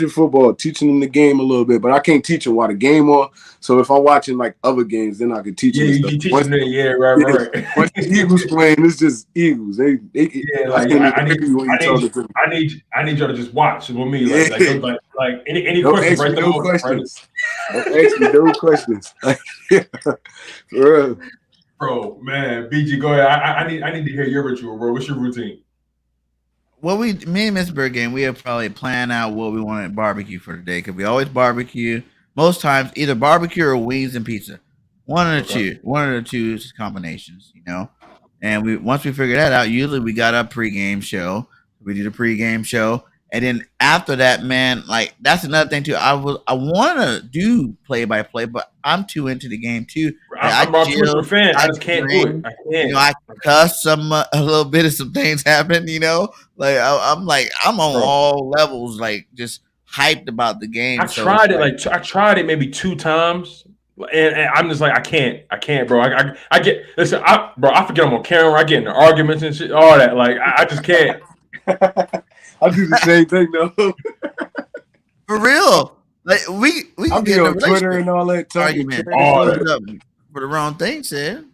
football, teaching them the game a little bit. But I can't teach them while the game on. So if I'm watching, like, other games, then I can teach them. Yeah, you teach them. Right. Once the Eagles playing, it's just Eagles. I need y'all to just watch with me. Like any questions, right? No questions. Don't ask me no questions. For real. Bro, man, BG, go ahead. I need to hear your ritual, bro. What's your routine? Well, me and Miss Birdgang, we have probably planned out what we want to barbecue for today because we always barbecue. Most times, either barbecue or wings and pizza. One of the two combinations, you know. And once we figure that out, usually we got a pregame show. We do the pregame show. And then after that, man, like that's another thing too. I want to do play-by-play, but I'm too into the game too. I'm a Twitter fan. I just can't do it. I can't. You know, I cuss a little bit of some things happen. You know, like I'm on all levels, like just hyped about the game. I tried it maybe 2 times, and I'm just like I can't, bro. I get listen, I forget I'm on camera. I get into arguments and shit, all that. Like I just can't. I do the same thing though. For real, like we I'll be on Twitter and all that argument for the wrong thing, said.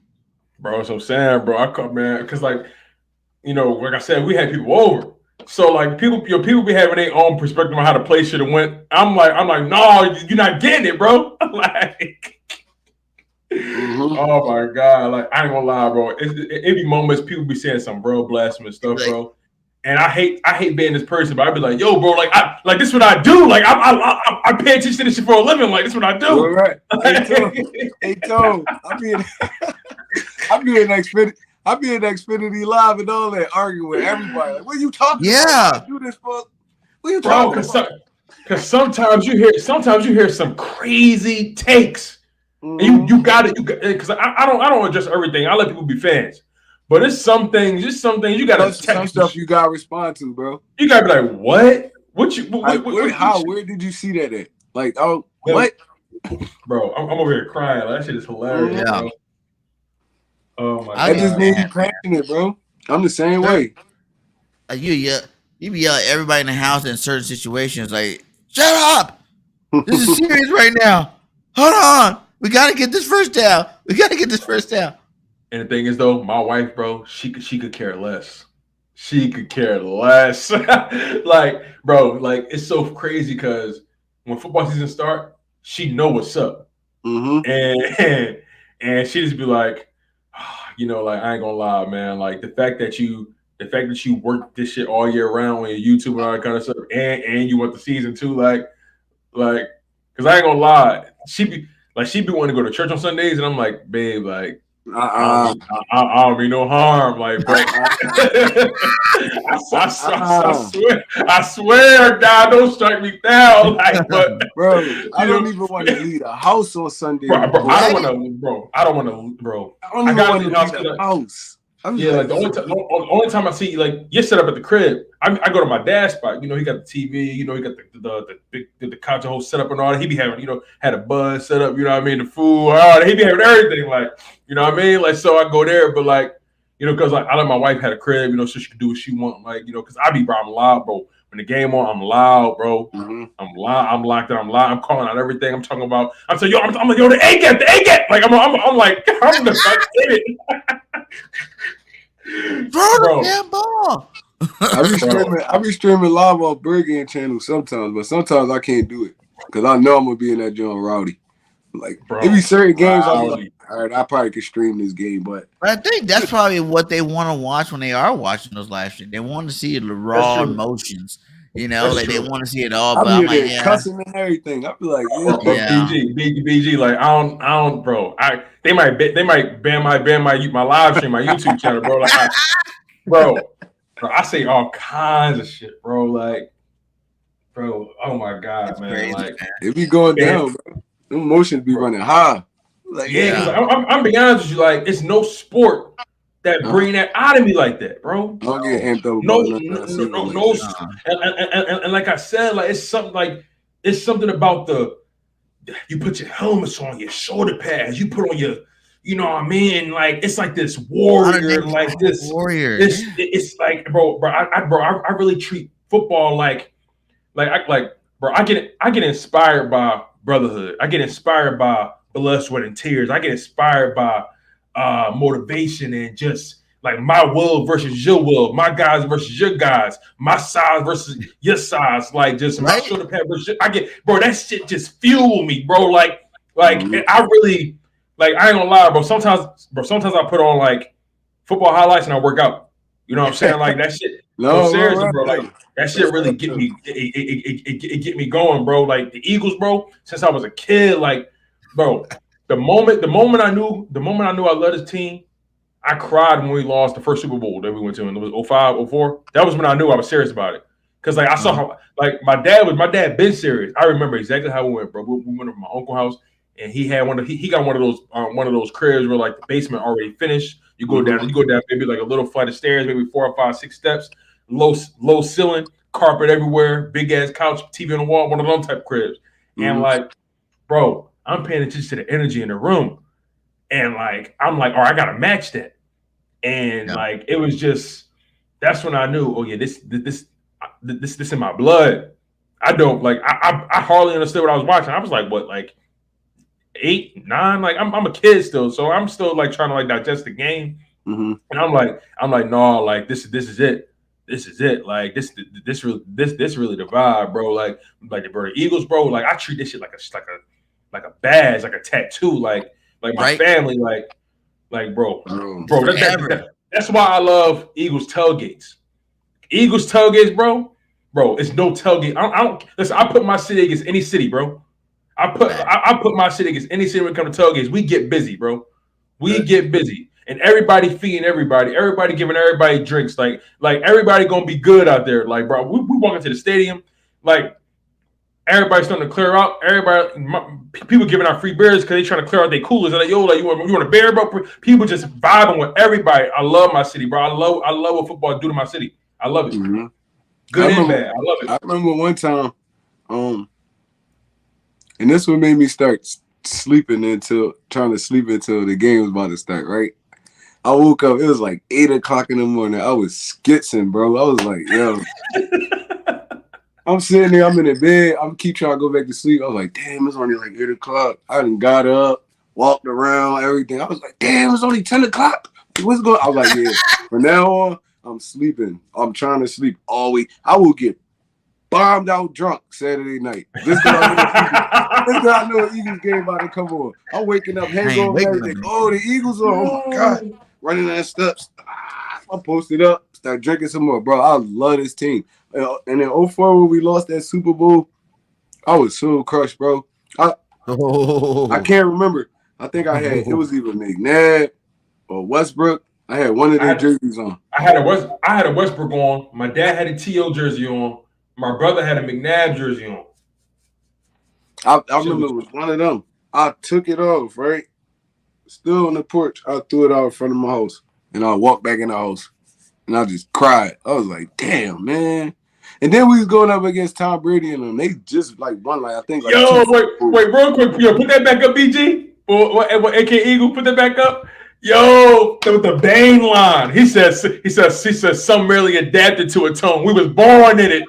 Bro, so I'm saying, bro, I come, man, because like I said, we had people over, so like people be having their own perspective on how the play should have went. I'm like, no, you're not getting it, bro. Like, oh my god, like I ain't gonna lie, bro. It be moments people be saying some bro blasphemous stuff, bro. And I hate being this person, but I'd be like, yo, bro, like this is what I do. Like I pay attention to this shit for a living. Like this is what I do. All right. Hey Tone, I be in I be in Xfinity Live and all that, arguing with everybody. Like, what are you talking about? Yeah. Do this, fuck. What are you talking about? Because sometimes you hear some crazy takes. Mm-hmm. And you got it. Because I don't adjust everything. I let people be fans. But it's some things you got to some stuff you got to respond to, bro. You got to be like, what? Where did you see that at? Like, oh, what? Bro, I'm over here crying. That shit is hilarious, bro. Oh, my God. I just made you passionate, bro. I'm the same way. You be yelling at everybody in the house in certain situations like, shut up! This is serious right now. Hold on. We got to get this first down. And the thing is, though, my wife, bro, she could care less. She could care less. Like, bro, like, it's so crazy because when football season start, she know what's up. Mm-hmm. And she just be like, like, I ain't gonna lie, man. Like, the fact that you work this shit all year round on your YouTube and all that kind of stuff, and you want the season too, like, because I ain't gonna lie, she be wanting to go to church on Sundays, and I'm like, babe, like, I don't mean no harm, like, bro. I swear, God, don't strike me down, like, but bro, I don't even want to leave the house on Sunday. Bro, I don't want to, I don't want to. I gotta leave the house. Yeah, like the only time I see you, like, you're set up at the crib. I go to my dad's spot. He got the TV. He got the couch whole set up and all that. He be having, had a buzz set up. You know what I mean? The food. He be having everything. Like, you know what I mean? Like, so I go there, but like, because like I let my wife had a crib. So she could do what she want. Like, because I be, bro, I'm loud, bro. When the game on, I'm loud, bro. Mm-hmm. I'm loud. I'm locked in. I'm loud. I'm calling out everything. I'm talking about. I'm saying, I'm like, yo, the A gap. Like, I'm like, I'm the fuck in it. Throw the damn ball. I be streaming live on Birdgang channel sometimes, but sometimes I can't do it because I know I'm gonna be in that joint rowdy. Like, there be certain games I'm like, all right, I probably could stream this game, but I think that's probably what they want to watch when they are watching those live streams. They want to see the raw emotions. Like they want to see it all. But I'm like, cussing and everything. I feel like, BG, like I don't, bro. They might ban my live stream, my YouTube channel, bro. Like, bro, I say all kinds of shit, bro. Like, bro, oh my God, it's man, crazy, like it be going down, bro. The emotions be running high. Like, I'm being honest with you, like, it's no sport that bring that out of me like that, bro. Don't get amped up. No. And like I said, like, it's something about you put your helmets on, your shoulder pads, you put on your, you know what I mean? Like, it's like this warrior, like this warrior. It's like, bro, I really treat football like I get inspired by brotherhood. I get inspired by blood, sweat, and tears. I get inspired by motivation and just like my will versus your will, my guys versus your guys, my size versus your size, like just my shoulder pad versus that shit just fuel me, bro. Like I really, like, I ain't gonna lie, bro. Sometimes I put on like football highlights and I work out. You know what I'm saying? Like that shit. No, seriously, bro. Like that shit really get me. It get me going, bro. Like the Eagles, bro. Since I was a kid, like, bro. The moment I knew I loved this team, I cried when we lost the first Super Bowl that we went to, and it was 05, 04. That was when I knew I was serious about it. Cause like I saw how, like my dad been serious. I remember exactly how we went, bro. We went to my uncle's house, and he had he got one of those cribs where like the basement already finished. You go down maybe like a little flight of stairs, maybe 4 or 5, 6 steps, low ceiling, carpet everywhere, big ass couch, TV on the wall, one of those type of cribs. And like, bro, I'm paying attention to the energy in the room, and like I'm like, all right, I gotta match that. And like it was just, that's when I knew, oh yeah, this in my blood. I don't like I hardly understood what I was watching. I was like, what, like 8, 9? Like I'm a kid still, so I'm still like trying to like digest the game. And I'm like, no, like this is it. This is it. Like this really the vibe, bro. Like the Eagles, bro. Like I treat this shit like a badge, like a tattoo, like my family, like bro. That's why I love Eagles tailgates. Eagles tailgates, bro. It's no tailgate. I don't listen. I put my city against any city, bro. I put my city against any city when it comes to tailgates. We get busy, bro. We get busy. and everybody feeding everybody giving everybody drinks, like everybody gonna be good out there. Like, bro, we walk into the stadium, like everybody's starting to clear out. People giving out free beers because they trying to clear out their coolers. They're like, yo, like you want a beer, bro? People just vibing with everybody. I love my city, bro. I love what football do to my city. I love it. Mm-hmm. Good and bad. I love it. I remember one time, and this one made me start trying to sleep until the game was about to start, right? I woke up, it was like 8 o'clock in the morning. I was skitzing, bro. I was like, yo. I'm sitting there, I'm in the bed, I'm keep trying to go back to sleep. I was like, damn, it's only like 8 o'clock. I done got up, walked around, everything. I was like, damn, it's only 10 o'clock. What's going on? I was like, yeah. From now on, I'm sleeping. I'm trying to sleep all week. I will get bombed out drunk Saturday night. This I know the Eagles game about to come on. I'm waking up, hands on everything. Oh, the Eagles are, oh my God. Running down steps. I posted up, start drinking some more. Bro, I love this team. And in 2004, when we lost that Super Bowl, I was so crushed, bro. I can't remember. I think I had, it was either McNabb or Westbrook. I had one of their jerseys on. I had a Westbrook on. My dad had a T.O. jersey on. My brother had a McNabb jersey on. I remember it was one of them. I took it off, right? Still on the porch. I threw it out in front of my house. And I walked back in the house. And I just cried. I was like, damn, man. And then we was going up against Tom Brady and them. They just like won, like I think. Like wait, real quick. Yo, put that back up, BG. Or AK Eagle, put that back up. Yo, with the Bane line. He says some really adapted to a tone. We was born in it.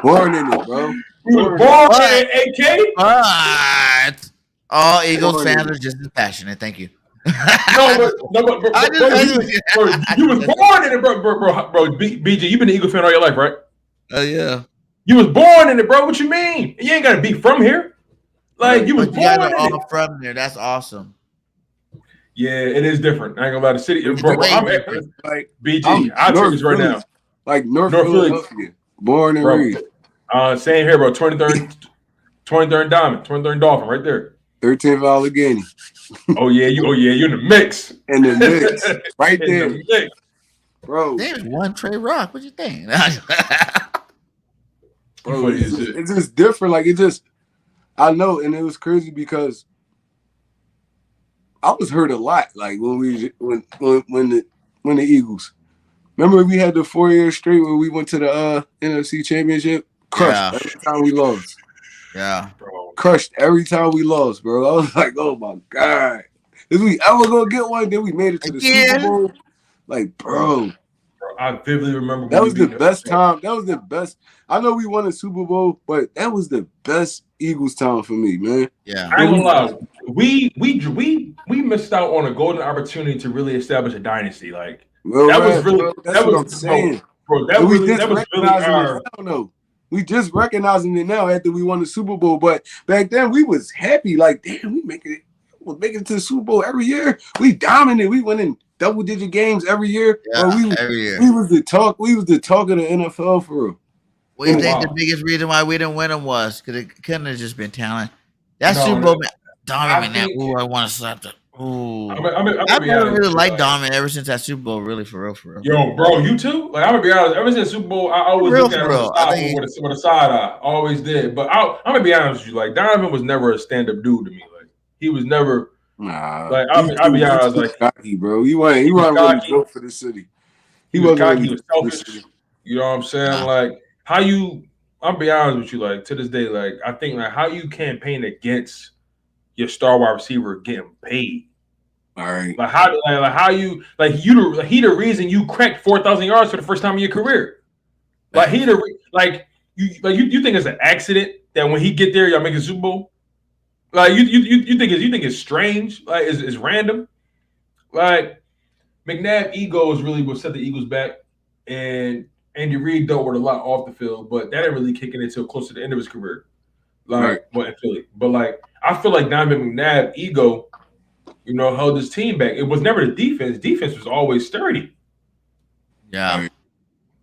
Born in it, bro. We was born in it, AK. But all Eagles fans are just as passionate. Thank you. Bro, you was born in it, bro. BG, you've been an Eagle fan all your life, right? Oh yeah. You was born in it, bro. What you mean? You ain't gotta be from here. Like you was born in it. From there. That's awesome. Yeah, it is different. I ain't gonna lie. The city, bro. I'm like BG. I'll tell you right now. Like North Philadelphia, born and raised. Same here, bro. 23rd Diamond, 23rd Dolphin, right there. 13th Allegheny. Oh yeah, you in the mix. In the mix, right there, the mix. Bro. Damn, OneTreRoc. What you think? Bro, it's just different. Like I know, and it was crazy because I was hurt a lot. Like when the Eagles. Remember we had the 4 years straight where we went to the NFC Championship, crushed every time we lost. Yeah, bro, crushed every time we lost, bro. I was like, oh my God, if we ever gonna get one, then we made it to the Super Bowl. Like, bro, I vividly remember that was the best time. That was the best. I know we won a Super Bowl, but that was the best Eagles time for me, man. Yeah, I ain't gonna lie. We missed out on a golden opportunity to really establish a dynasty. Like that was really that's what I'm saying, bro. That was really our. I don't know. We just recognizing it now after we won the Super Bowl, but back then we was happy. Like, damn, we making it to the Super Bowl every year. We dominated. We winning double-digit games every year. Yeah, every year. We was the talk. We was the talk of the NFL for real. What do you think the biggest reason why we didn't win them was? Because it couldn't have just been talent. That Super Bowl, Donovan. I want to slap the. Ooh, I really like Donovan ever since that Super Bowl. Really, for real. Yo, bro, you too. Like I'm gonna be honest. Ever since Super Bowl, I always looked at him with a side eye. Always did. But I'm gonna be honest with you. Like Donovan was never a stand-up dude to me. Like he was never. Nah. Like I'll be honest. Like cocky, bro. He wasn't really built for the city. He was cocky. He was selfish. You know what I'm saying? Like how you. I'll be honest with you. Like to this day, like I think like how you campaign against your star wide receiver getting paid. All right. Like how you he the reason you cracked 4,000 yards for the first time in your career. Like you think it's an accident that when he get there y'all make a Super Bowl. Like you think it's strange. Like it's random. Like McNabb ego is really what set the Eagles back, and Andy Reid dealt with a lot off the field, but that didn't really kick in until close to the end of his career. Like in Philly, but like I feel like Donovan McNabb ego. You know, held his team back. It was never the defense. Defense was always sturdy. Yeah.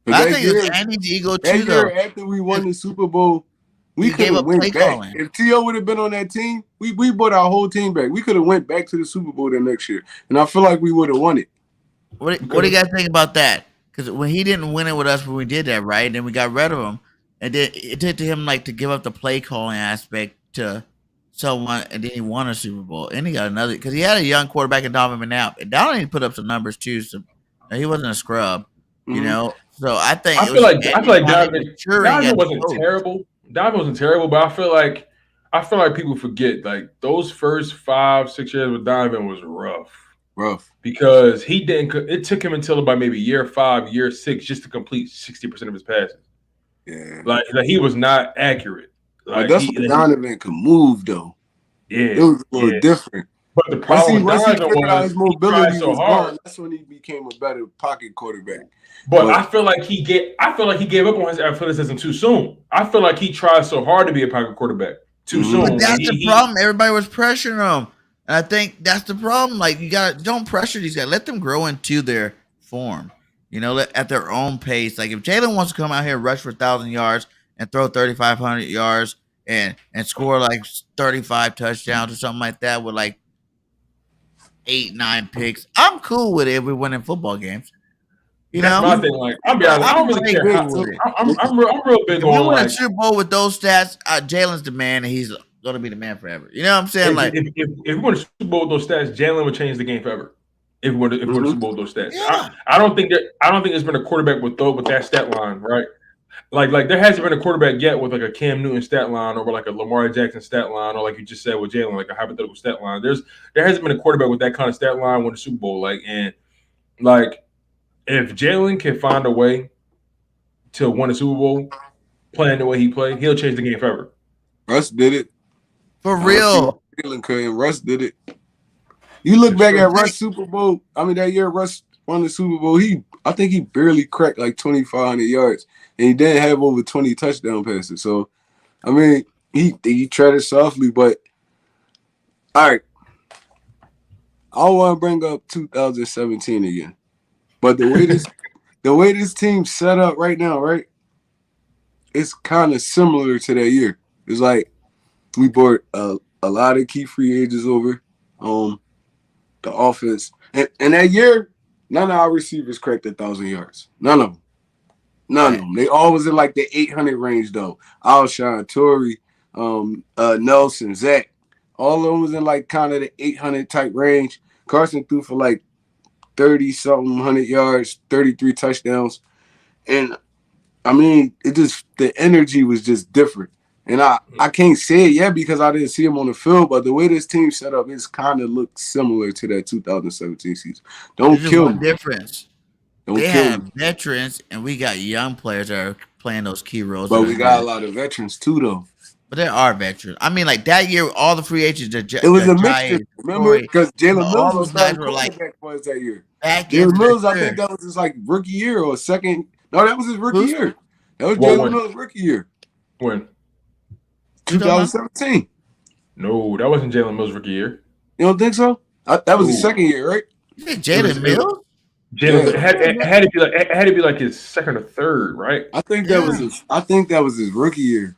But I think it's Andy's ego too, though. After we won the Super Bowl, We could have went back. If T.O. would have been on that team, we brought our whole team back. We could have went back to the Super Bowl the next year, and I feel like we would have won it. What do you guys think about that? Because when he didn't win it with us when we did that, right? And then we got rid of him, and then it took to him like to give up the play calling aspect to someone, and then he won a Super Bowl, and he got another because he had a young quarterback in Donovan McNabb. And Donovan put up some numbers too, so he wasn't a scrub, you know. So I feel like Donovan wasn't terrible. Donovan wasn't terrible, but I feel like people forget like those first 5-6 years with Donovan was rough because he didn't. It took him until about maybe year 5, year 6 just to complete 60% of his passes. Yeah, like he was not accurate. Like that's what Donovan could move though. Yeah, it was a little different. But the problem with Donovan was his mobility so hard. Gone, that's when he became a better pocket quarterback. But I feel like he gave up on his athleticism too soon. I feel like he tried so hard to be a pocket quarterback too soon. But that's the problem. Everybody was pressuring him. And I think that's the problem. Like don't pressure these guys. Let them grow into their form. You know, at their own pace. Like if Jalen wants to come out here and rush for 1,000 yards and throw 3,500 yards and score like 35 touchdowns or something like that with like 8-9 picks, I'm cool with it if we're winning football games. You know, my thing. Like, I'll be honest, I don't really care. I'm real big on. We win a Super Bowl with those stats. Jalen's the man, and he's going to be the man forever. You know what I'm saying? If we win a Super Bowl with those stats, Jalen would change the game forever. If we win a Super Bowl with those stats, yeah. I don't think there's been a quarterback with that stat line, right? Like there hasn't been a quarterback yet with like a Cam Newton stat line or like a Lamar Jackson stat line or like you just said with Jalen, like a hypothetical stat line. There hasn't been a quarterback with that kind of stat line with a Super Bowl, if Jalen can find a way to win a Super Bowl playing the way he played, he'll change the game forever. Russ did it. For real. Jalen could, and Russ did it. You look back at Russ Super Bowl, that year Russ won the Super Bowl, I think he barely cracked like 2,500 yards, and he didn't have over 20 touchdown passes. So, he treaded softly, but all right. I want to bring up 2017 again. But the way this team's set up right now, right? It's kind of similar to that year. It's like we brought a lot of key free agents over, the offense, and that year, none of our receivers cracked 1,000 yards. None of them. They all was in like the 800 range though. Alshon, Torrey, Nelson, Zach, all of them was in like kind of the 800 type range. Carson threw for like 30-something 100 yards, 33 touchdowns. And the energy was just different. And I can't say it yet because I didn't see him on the field, but the way this team set up, it's kind of looks similar to that 2017 season. Don't kill me. Difference. They have veterans, and we got young players that are playing those key roles. But we got a lot of veterans too, though. But there are veterans. Like that year, all the free agents. It was a mixture. Remember, because Jalen Mills was starting quarterback for us that year. Jalen Mills, I think that was his like rookie year or second. No, that was his rookie year. That was Jalen Mills' rookie year. When? 2017. No, that wasn't Jalen Mills' rookie year. You don't think so? That was his second year, right? Jalen Mills. Jalen it had to be like his second or third, right? I think that was his rookie year.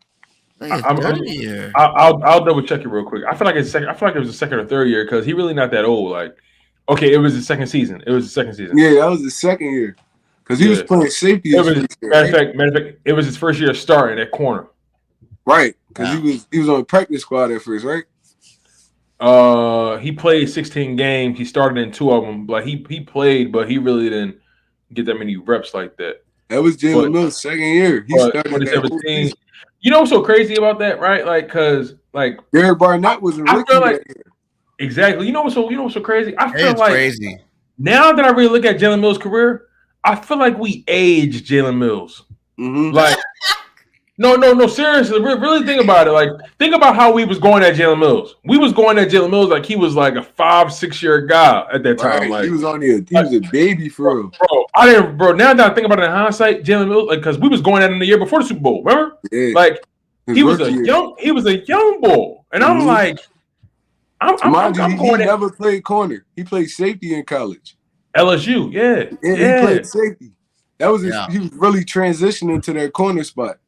I'll double check it real quick. I feel like it was the second or third year because he really not that old. Like, okay, it was his second season. Yeah, that was his second year because he was playing safety. Matter of fact, it was his first year starting at corner. Right, because he was on the practice squad at first, right? He played 16 games. He started in 2 of them. Like he played, but he really didn't get that many reps like that. That was Jalen Mills' second year. He started 2017. You know what's so crazy about that, right? Like, cause like Jared Barnett was a rookie that year. Exactly. You know what's so crazy? I feel like crazy. Now that I really look at Jalen Mills' career, I feel like we aged Jalen Mills. Mm-hmm. Like, no, seriously, really think about it. Like, think about how we was going at Jalen Mills. We was going at Jalen Mills like he was like a 5-6 year guy at that time. Right. Like he was a baby for real. Bro. Now that I think about it in hindsight, Jalen Mills, like, because we was going at him the year before the Super Bowl. Remember? Yeah. Like he was a young bull, and I'm like, he never played corner. He played safety in college. LSU, yeah. He played safety. That was he was really transitioning to that corner spot.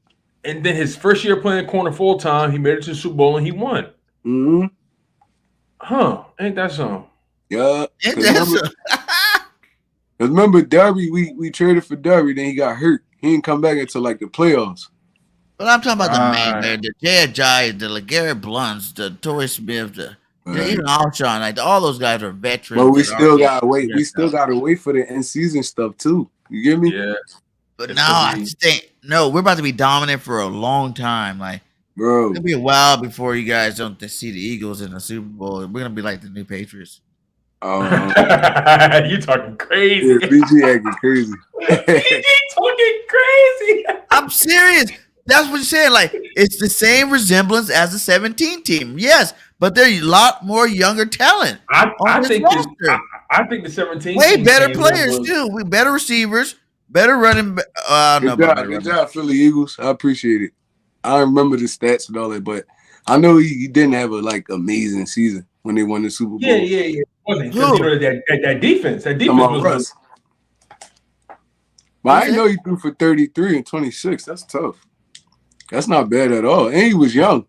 And then his first year playing corner full time, he made it to the Super Bowl and he won. Mm-hmm. Huh? Ain't that something? Yeah. Remember Derby? We traded for Derby, then he got hurt. He didn't come back until like the playoffs. But I'm talking about the main man, the Jay Ajayi, the LeGarrette Blunts, the Torrey Smith, even Alshon, like all those guys are veterans. But we still gotta wait. We still gotta wait for the end season stuff too. You get me? Yeah. But I think we're about to be dominant for a long time. Like, bro, it'll be a while before you guys don't see the Eagles in the Super Bowl. We're gonna be like the new Patriots. You talking crazy? Yeah, BG acting crazy. BG talking crazy. I'm serious. That's what you're saying. Like, it's the same resemblance as the 17 team. Yes, but there's a lot more younger talent. I think the 17 way better players too. We better receivers, better running. Good job, Philly Eagles. I appreciate it. I remember the stats and all that, but I know he didn't have a amazing season when they won the Super Bowl. Yeah. Wasn't because that defense was. But I didn't know he threw for 33 and 26. That's tough. That's not bad at all. And he was young.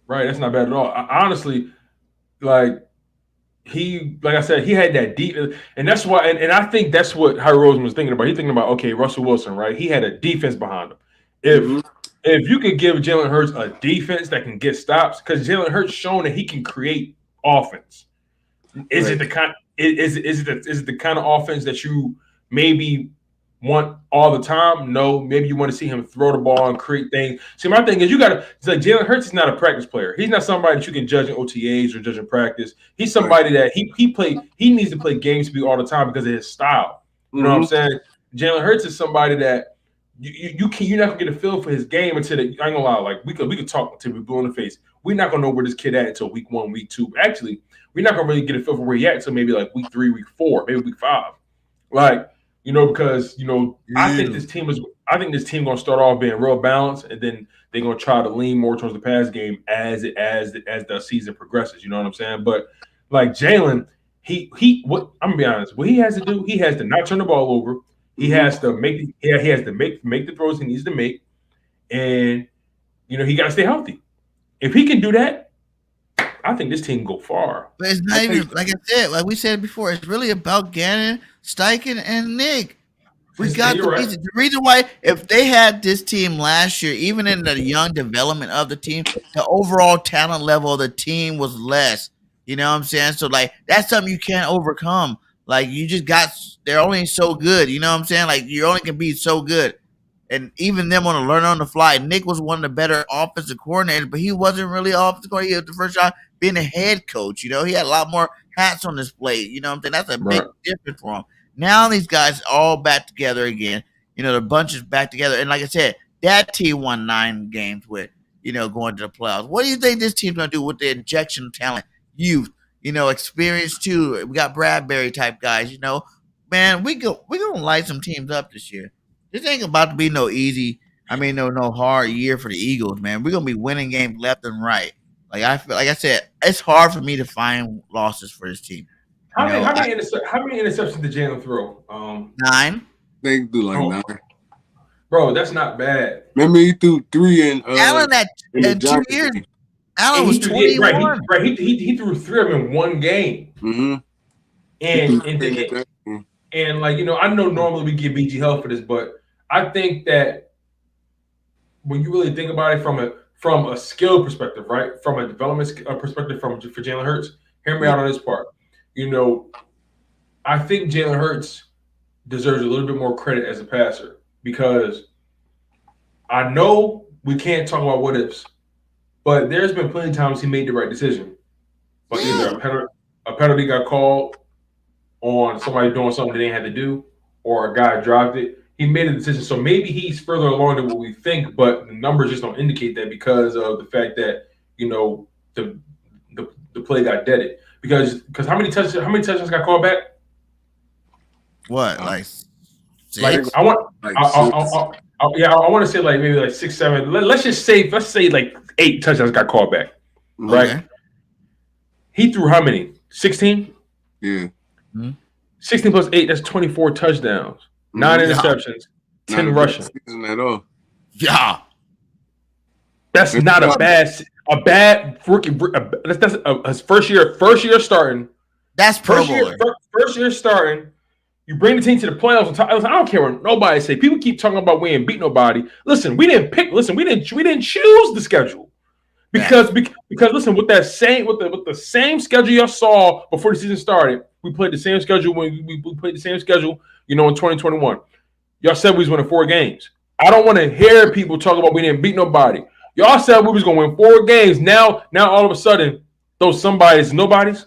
Right, that's not bad at all. Honestly, like I said, he had that deep, and that's why, and I think that's what Howie Roseman was thinking about. He's thinking about, okay, Russell Wilson, right? He had a defense behind him. If you could give Jalen Hurts a defense that can get stops, because Jalen Hurts shown that he can create offense. Is it the kind? Is it the kind of offense that you maybe want all the time? No, maybe you want to see him throw the ball and create things. See, my thing is it's like Jalen Hurts is not a practice player. He's not somebody that you can judge in OTAs or judge in practice. He's somebody that he needs to play game speed all the time because of his style. You know what I'm saying? Jalen Hurts is somebody that you're not gonna get a feel for his game until I ain't gonna lie, like we could talk until we blue in the face. We're not gonna know where this kid at until week 1, week 2. Actually, we're not gonna really get a feel for where he at until maybe like week 3, week 4, maybe week 5. Like, because I think this team gonna start off being real balanced, and then they're gonna try to lean more towards the pass game as the season progresses. You know what I'm saying? But like Jalen, what I'm gonna be honest, what he has to do, he has to not turn the ball over. He has to make the throws he needs to make, and he got to stay healthy. If he can do that, I think this team can go far. But it's not even like I said, like we said before. It's really about Gannon, Steichen, and Nick. We got the pieces. The reason why, if they had this team last year, even in the young development of the team, the overall talent level of the team was less. You know what I'm saying? So like that's something you can't overcome. Like they're only so good. You know what I'm saying? Like you only can be so good. And even them want to learn on the fly. Nick was one of the better offensive coordinators, but he wasn't really offensive coordinator. He had the first shot being a head coach. He had a lot more hats on his plate. You know what I'm saying? That's a big difference for him. Now these guys are all back together again. The bunch is back together. And like I said, that team won 9 games with, going to the playoffs. What do you think this team's going to do with the injection of talent, youth, experience too? We got Bradbury type guys, Man, we're going to light some teams up this year. This ain't about to be no hard year for the Eagles, man. We're gonna be winning games left and right. Like I said, it's hard for me to find losses for this team. How many interceptions did Jalen throw? 9. They do like 9. Bro, that's not bad. Remember he threw 3 in Allen in 2 years. Allen was 21. He threw 3 of them in 1 game. And like, I know normally we give BG hell for this, but I think that when you really think about it from a skill perspective, right? From a development perspective for Jalen Hurts, hear me out on this part. I think Jalen Hurts deserves a little bit more credit as a passer, because I know we can't talk about what ifs, but there's been plenty of times he made the right decision. But either a penalty got called on somebody doing something they didn't have to do, or a guy dropped it. He made a decision. So maybe he's further along than what we think, but the numbers just don't indicate that because of the fact that, the play got deaded. Because how many touchdowns got called back? What? Like 6? Like I want to say like maybe like 6, 7. Let's say like 8 touchdowns got called back. Right? Okay. he threw how many? 16? Yeah. 16 plus 8, that's 24 touchdowns. 9 interceptions, 10 rushing. Season at all. Yeah. That's not a bad rookie. That's his first year starting. That's Pro Bowler. First year starting. You bring the team to the playoffs. I don't care what nobody say. People keep talking about we ain't beat nobody. Listen, we didn't choose the schedule because listen, with the same schedule y'all saw before the season started, we played the same schedule when we played the same schedule. In 2021, y'all said we was winning 4 games. I don't want to hear people talk about we didn't beat nobody. Y'all said we was gonna win 4 games. Now all of a sudden, those somebody's nobodies.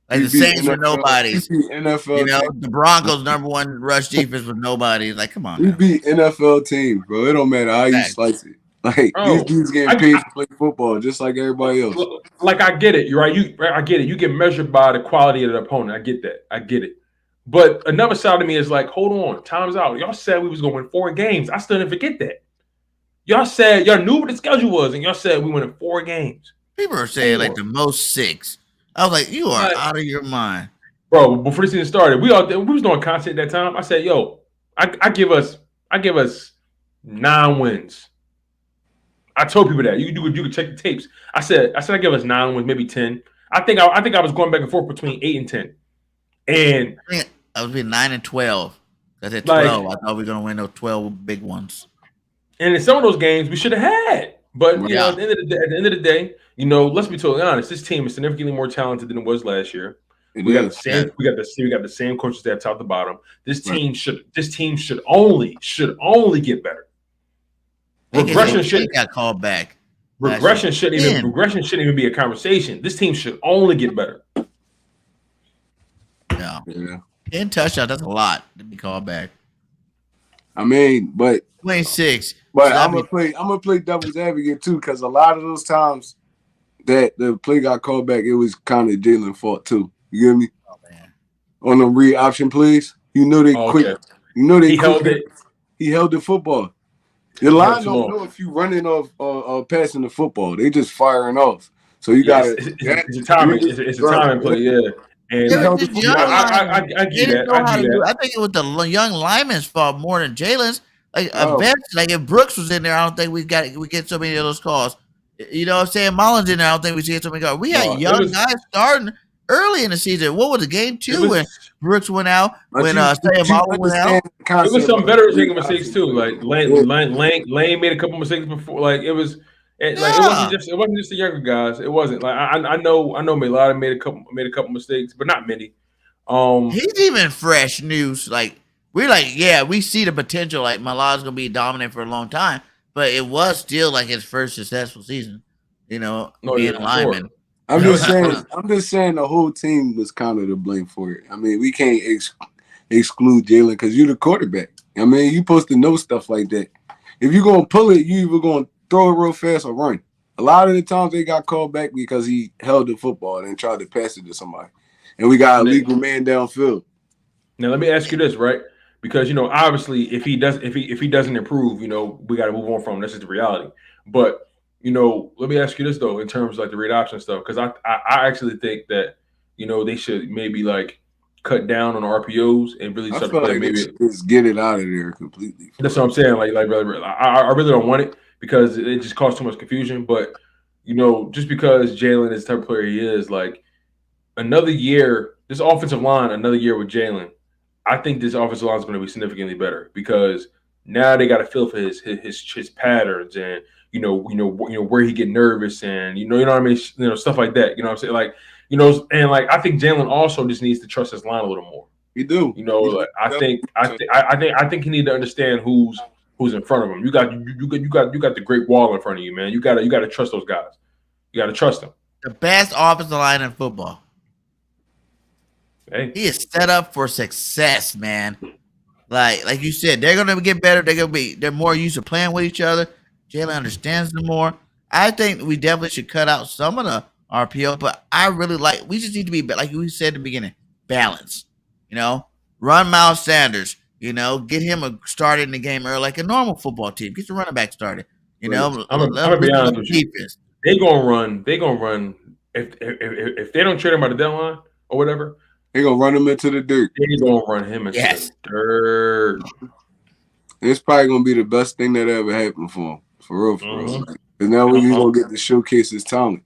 Like the Saints were nobodies. NFL the Broncos' #1 rush defense was nobodies. Like, come on. We beat NFL teams, bro. It don't matter how you slice it. Like, these dudes getting paid to play football just like everybody else. Like, I get it. You're right. I get it. You get measured by the quality of the opponent. I get that. I get it. But another side of me is like, hold on. Time's out. Y'all said we was going to win 4 games. I still didn't forget that. Y'all said y'all knew what the schedule was, and y'all said we winning 4 games. People are saying like the most 6. I was like, you are out of your mind, bro. Before the season started, we was doing content at that time. I said, yo, I give us 9 wins. I told people that you could check the tapes. I said I give us 9 wins, maybe 10. I think I was going back and forth between 8 and 10. And I was between 9 and 12. That's at 12. I thought we were gonna win those 12 big ones. And in some of those games we should have had. But at the end of the day, let's be totally honest. This team is significantly more talented than it was last year. We got the same coaching staff top to bottom. This team should only get better. Regression shouldn't got called back. Regression shouldn't even be a conversation. This team should only get better. Yeah. 10 touchdowns, that's a lot to be called back. I mean, but 26. But I'm gonna play devil's advocate too, because a lot of those times that the play got called back, it was kind of Jalen's fault too. You get me? Oh man. On the read option plays, they quick. Okay. He held it. He held the football. The line don't know if you running off or passing the football. They just firing off. So you got it's a timing. It's a timing play, yeah. And I get that. I think it was the young lineman's fault more than Jalen's. Like if Brooks was in there, I don't think we get so many of those calls. You know what I'm saying? Mullins in there, I don't think we get so many calls. We had young guys starting early in the season. What was the game 2 when Brooks went out? When Sam Mullins went out? It was some veterans making mistakes too. Like Lane made a couple mistakes before. Like it was. It wasn't just the younger guys. It wasn't like I know Milata made a couple mistakes, but not many. He's even fresh news. Like we're like, yeah, we see the potential. Like Milata's gonna be dominant for a long time, but it was still like his first successful season. Being a lineman. Sure. I'm just saying the whole team was kind of to blame for it. I mean, we can't exclude Jalen because you're the quarterback. I mean, you're supposed to know stuff like that. If you're gonna pull it, you either gonna throw it real fast or run. A lot of the times they got called back because he held the football and tried to pass it to somebody. And we got a legal man downfield. Now let me ask you this, right? Because obviously if he doesn't improve, we gotta move on from him. That's just the reality. But let me ask you this though, in terms of like the read option stuff, because I actually think that they should maybe like cut down on RPOs and really start to play. Maybe just get it out of there completely. That's what I'm saying. Like I really don't want it, because it just caused too much confusion. But, just because Jalen is the type of player he is, like another year, this offensive line, another year with Jalen, I think this offensive line is going to be significantly better, because now they got a feel for his patterns and, where he get nervous and, you know what I mean? Stuff like that. You know what I'm saying? Like, and like, I think Jalen also just needs to trust his line a little more. You do. Like, I think he need to understand who's in front of him. You got the Great Wall in front of you, man. You gotta trust those guys. You gotta trust them. The best offensive line in football. Hey. He is set up for success, man. Like you said, they're gonna get better. They're more used to playing with each other. Jalen understands them more. I think we definitely should cut out some of the RPO, but I really we just need to be, like we said at the beginning, balance. Run Miles Sanders. Get him started in the game early, like a normal football team. Get the running back started. I'm gonna be honest with you. They're gonna run. If they don't trade him by the deadline or whatever, they're gonna run him into the dirt. They're gonna run him into the dirt. It's probably gonna be the best thing that ever happened for him. For real. And now he's gonna get to showcase his talent.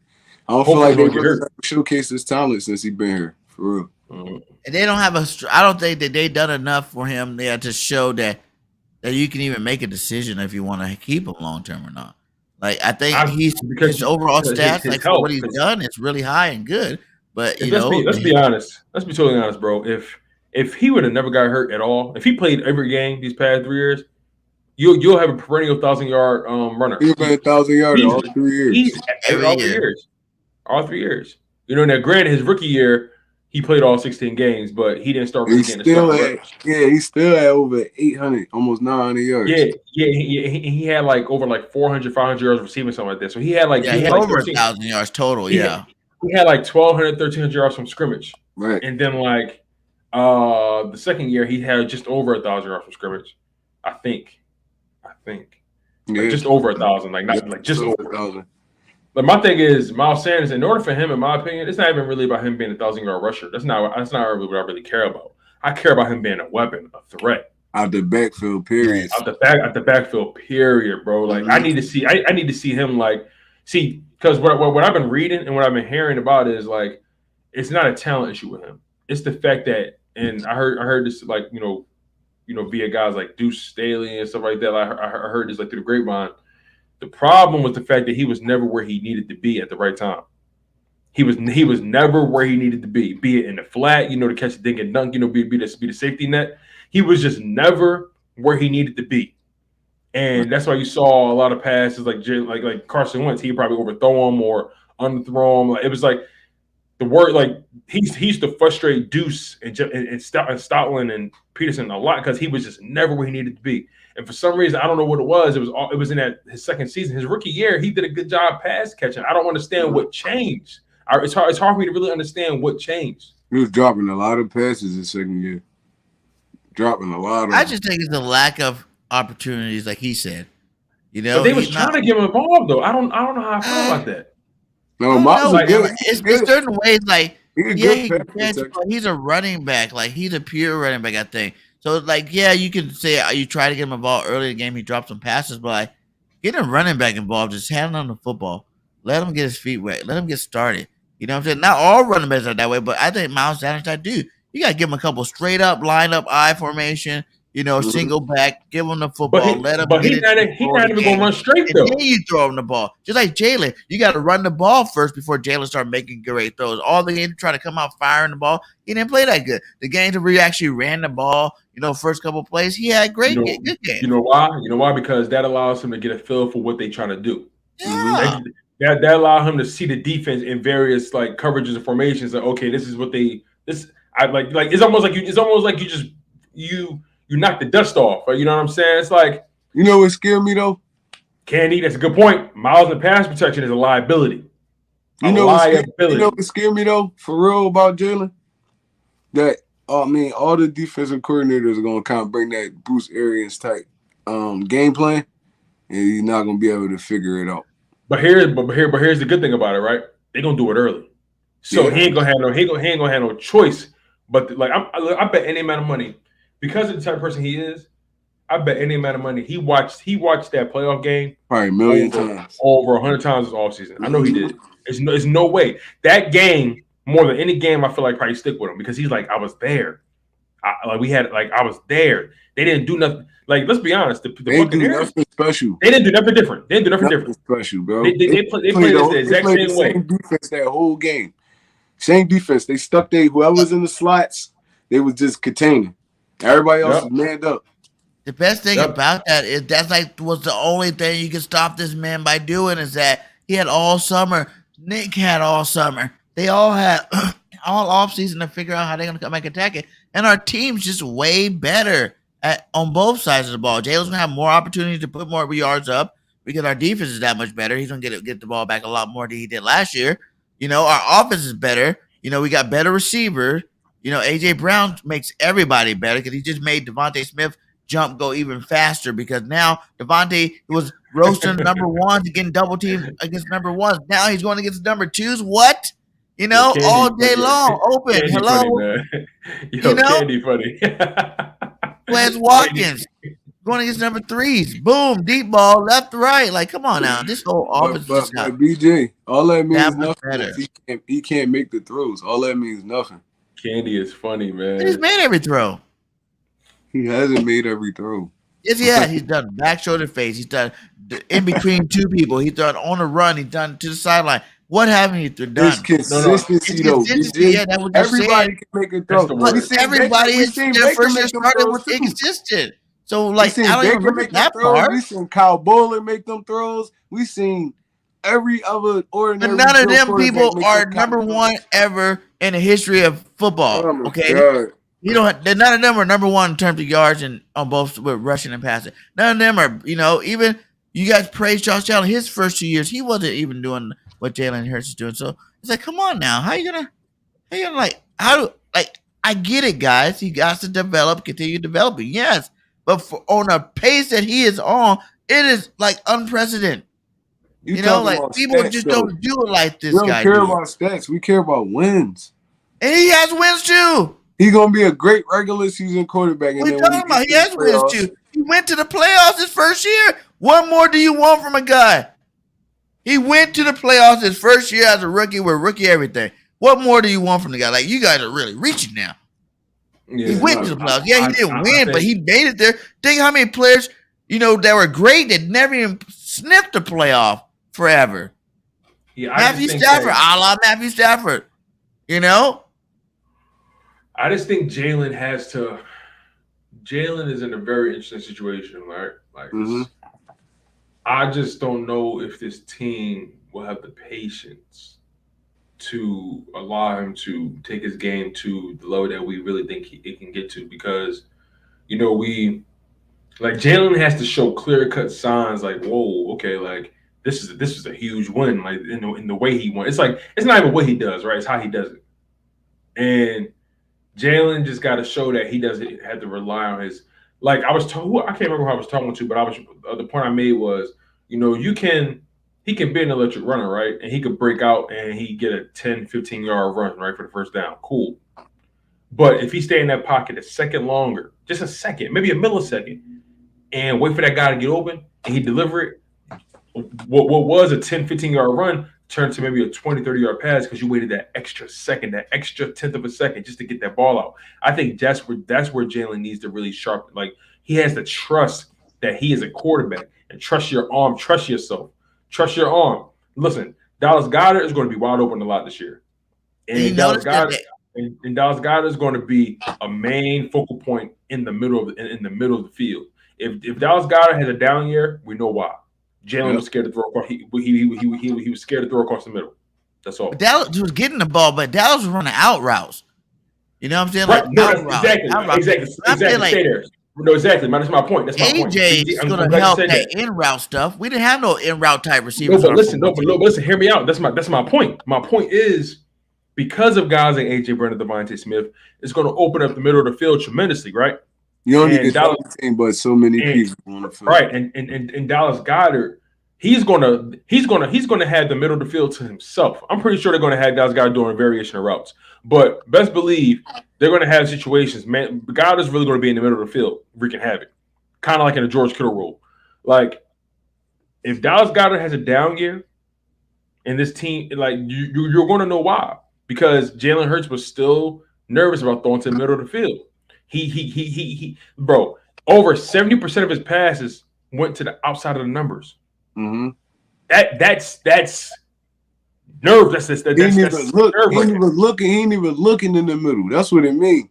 I don't feel like they really showcase his talent since he's been here. For real. And they don't have I don't think that they done enough for him there to show that you can even make a decision if you want to keep him long term or not. Like I think his overall stats, like for what he's done, it's really high and good. But let's be honest. Let's be totally honest, bro. If he would have never got hurt at all, if he played every game these past 3 years, you'll have a perennial 1,000-yard runner. He's been 1,000 yards all 3 years. All 3 years. Now, granted, his rookie year, he played all 16 games, but he didn't start really getting he's still at over 800, almost 900 yards. He had like over 400, 500 yards receiving, something like that. So he had he had over 1,000 yards total. He had 1,200, 1,300 yards from scrimmage. Right. And then the second year, he had just over 1,000 yards from scrimmage. I think. Just over 1,000, just over 1,000. But my thing is, Miles Sanders, in order for him, in my opinion, it's not even really about him being a 1,000-yard rusher. That's not really what I really care about. I care about him being a weapon, a threat. Out the backfield, period. Out the backfield, period, bro. I need to see him because what I've been reading and what I've been hearing about is it's not a talent issue with him. It's the fact that, and I heard this via guys like Deuce Staley and stuff like that. I heard this through the grapevine. The problem was the fact that he was never where he needed to be at the right time. He was never where he needed to be it in the flat, to catch the dink and dunk, be the safety net. He was just never where he needed to be. And that's why you saw a lot of passes like Carson Wentz. He probably overthrow him or underthrow him. It was the word he's to frustrate Deuce and Stoutland and Peterson a lot because he was just never where he needed to be. And for some reason, I don't know what it was. It was in his second season, his rookie year. He did a good job pass catching. I don't understand what changed. It's hard for me to really understand what changed. He was dropping a lot of passes his second year. Dropping a lot of. I just think it's the lack of opportunities, like he said. But they was trying to get him involved, though. I don't know how I feel about that. No, it's certain ways he's a running back. He's a pure running back, I think. So you can say you try to get him involved early in the game. He dropped some passes, but get a running back involved. Just hand him the football. Let him get his feet wet. Let him get started. You know what I'm saying? Not all running backs are that way, but I think Miles Sanders, do. You got to give him a couple straight up, line up, I formation. Single back, give him the football, let him. But he's not even going to run straight though. Then you throw him the ball, just like Jalen. You got to run the ball first before Jalen start making great throws. All the game try to come out firing the ball. He didn't play that good. The games where he actually ran the ball, first couple of plays, he had good game. You know why? Because that allows him to get a feel for what they're trying to do. Yeah. That allow him to see the defense in various coverages and formations. Okay, this is what it's almost like you knock the dust off. You know what I'm saying? It's what scared me though? Candy, that's a good point. Miles in pass protection is a liability. You know what scared me though? For real about Jalen? That all the defensive coordinators are gonna kind of bring that Bruce Arians type game plan, and you're not gonna be able to figure it out. But here's the good thing about it, right? They're gonna do it early, so he ain't gonna have no choice. But I bet any amount of money. Because of the type of person he is, I bet any amount of money he watched that playoff game probably a million times, over 100 times this offseason. I know he did. There's no way that game more than any game I feel like probably stick with him because he's I was there. I was there. They didn't do nothing. Let's be honest, the Buccaneers special. They didn't do nothing different. They didn't do nothing different. Special, bro. They played the exact same way. Same defense that whole game. Same defense. They stuck whoever's in the slots. They was just containing. Everybody else is manned up. The best thing about that is was the only thing you can stop this man by doing is that he had all summer. Nick had all summer. They all had all offseason to figure out how they're going to come back and attack it. And our team's just way better on both sides of the ball. Jalen's going to have more opportunities to put more yards up because our defense is that much better. He's going to get the ball back a lot more than he did last year. Our offense is better. We got better receivers. A.J. Brown makes everybody better because he just made Devonta Smith jump go even faster because now Devonta was roasting number ones and getting double teamed against number ones. Now he's going against number twos. What? All day long, open. Candy hello. Funny, man. Candy funny. Where's Watkins? going against number 3s. Boom, deep ball, left to right. Like, come on now. This whole offense just got BJ, all that means nothing. He can't make the throws. All that means nothing. Candy is funny, man. He's made every throw. He hasn't made every throw. Yes, he has. He's done back, shoulder, face. He's done in between two people. He's done on the run. He's done to the sideline. What haven't he done? It's consistency, though. Yeah, that's what everybody can make a throw. Everybody is their first year started with inconsistent. So, like, I don't even remember that part. We seen Kyle Bowler make them throws. We seen every other ordinary. But none of them people are number one ever in the history of football. Oh okay, God. None of them are number one in terms of yards and on both with rushing and passing. None of them are, even you guys praise Josh Allen. His first 2 years, he wasn't even doing what Jalen Hurts is doing. So it's like, come on now, I get it, guys. He got to continue developing, yes, but on a pace that he is on, it is like unprecedented. People just don't do it like this guy. We don't care about stats. We care about wins. And he has wins too. He's gonna be a great regular season quarterback. What are you talking about? He has wins too. He went to the playoffs his first year. What more do you want from a guy? He went to the playoffs his first year as a rookie with rookie everything. What more do you want from the guy? Like, you guys are really reaching now. Yeah, he went to the playoffs. Yeah, he didn't win, but he made it there. Think how many players, that were great that never even sniffed the playoff forever. Yeah, Matthew Stafford, a la Matthew Stafford. I just think Jalen is in a very interesting situation, right? Like, I just don't know if this team will have the patience to allow him to take his game to the level that we really think it can get to, because, Jalen has to show clear-cut signs like, whoa, okay, like, this is a huge win, like, in the way he won. It's like, it's not even what he does, right? It's how he does it. And Jalen just got to show that he doesn't have to rely on his, like, I was told, I can't remember who I was talking to, but the point I made was, he can be an electric runner, right? And he could break out and he get a 10, 15-yard run, right, for the first down. Cool. But if he stay in that pocket a second longer, just a second, maybe a millisecond, and wait for that guy to get open and he deliver it, what was a 10, 15-yard run turned to maybe a 20, 30-yard pass because you waited that extra second, that extra tenth of a second just to get that ball out. I think that's where Jalen needs to really sharpen. Like, he has to trust that he is a quarterback and trust your arm, trust yourself, trust your arm. Listen, Dallas Goedert is going to be wide open a lot this year. And Dallas Goedert is going to be a main focal point in the middle of the field. If Dallas Goedert has a down year, we know why. Jalen was scared to throw across. He was scared to throw across the middle. That's all. Dallas was getting the ball, but Dallas was running out routes. You know what I'm saying? Right. Exactly. Stay there. No, exactly. That's my point. AJ is going to help that in-route stuff. We didn't have no in-route type receivers. But listen. Hear me out. That's my point. My point is, because of guys like AJ Brown and Devonta Smith, it's going to open up the middle of the field tremendously, right? You don't need to team, but so many people on the field. Right, and Dallas Goedert, he's gonna have the middle of the field to himself. I'm pretty sure they're gonna have Dallas Goedert doing variation of routes, but best believe they're gonna have situations. Man, Goedert's really gonna be in the middle of the field, wreaking havoc, kind of like in a George Kittle role. Like, if Dallas Goedert has a down year, and this team, like, you're gonna know why, because Jalen Hurts was still nervous about throwing to the middle of the field. Bro, over 70% of his passes went to the outside of the numbers. Mm-hmm. That's nerve. That's he ain't even looking in the middle. That's what it means.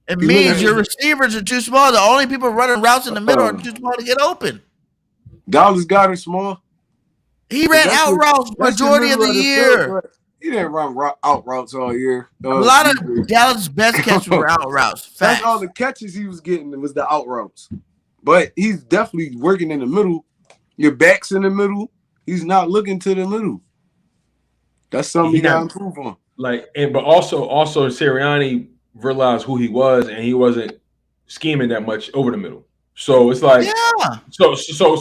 It means your receivers are too small. The only people running routes in the middle are too small to get open. Dallas got it small. He ran out routes majority of the year. He didn't run out routes all year. A lot of Dallas' best catches were out routes. Facts. That's all the catches he was getting was the out routes. But he's definitely working in the middle. Your back's in the middle. He's not looking to the middle. That's something he got to improve on. But also Sirianni realized who he was, and he wasn't scheming that much over the middle. So it's like, yeah. So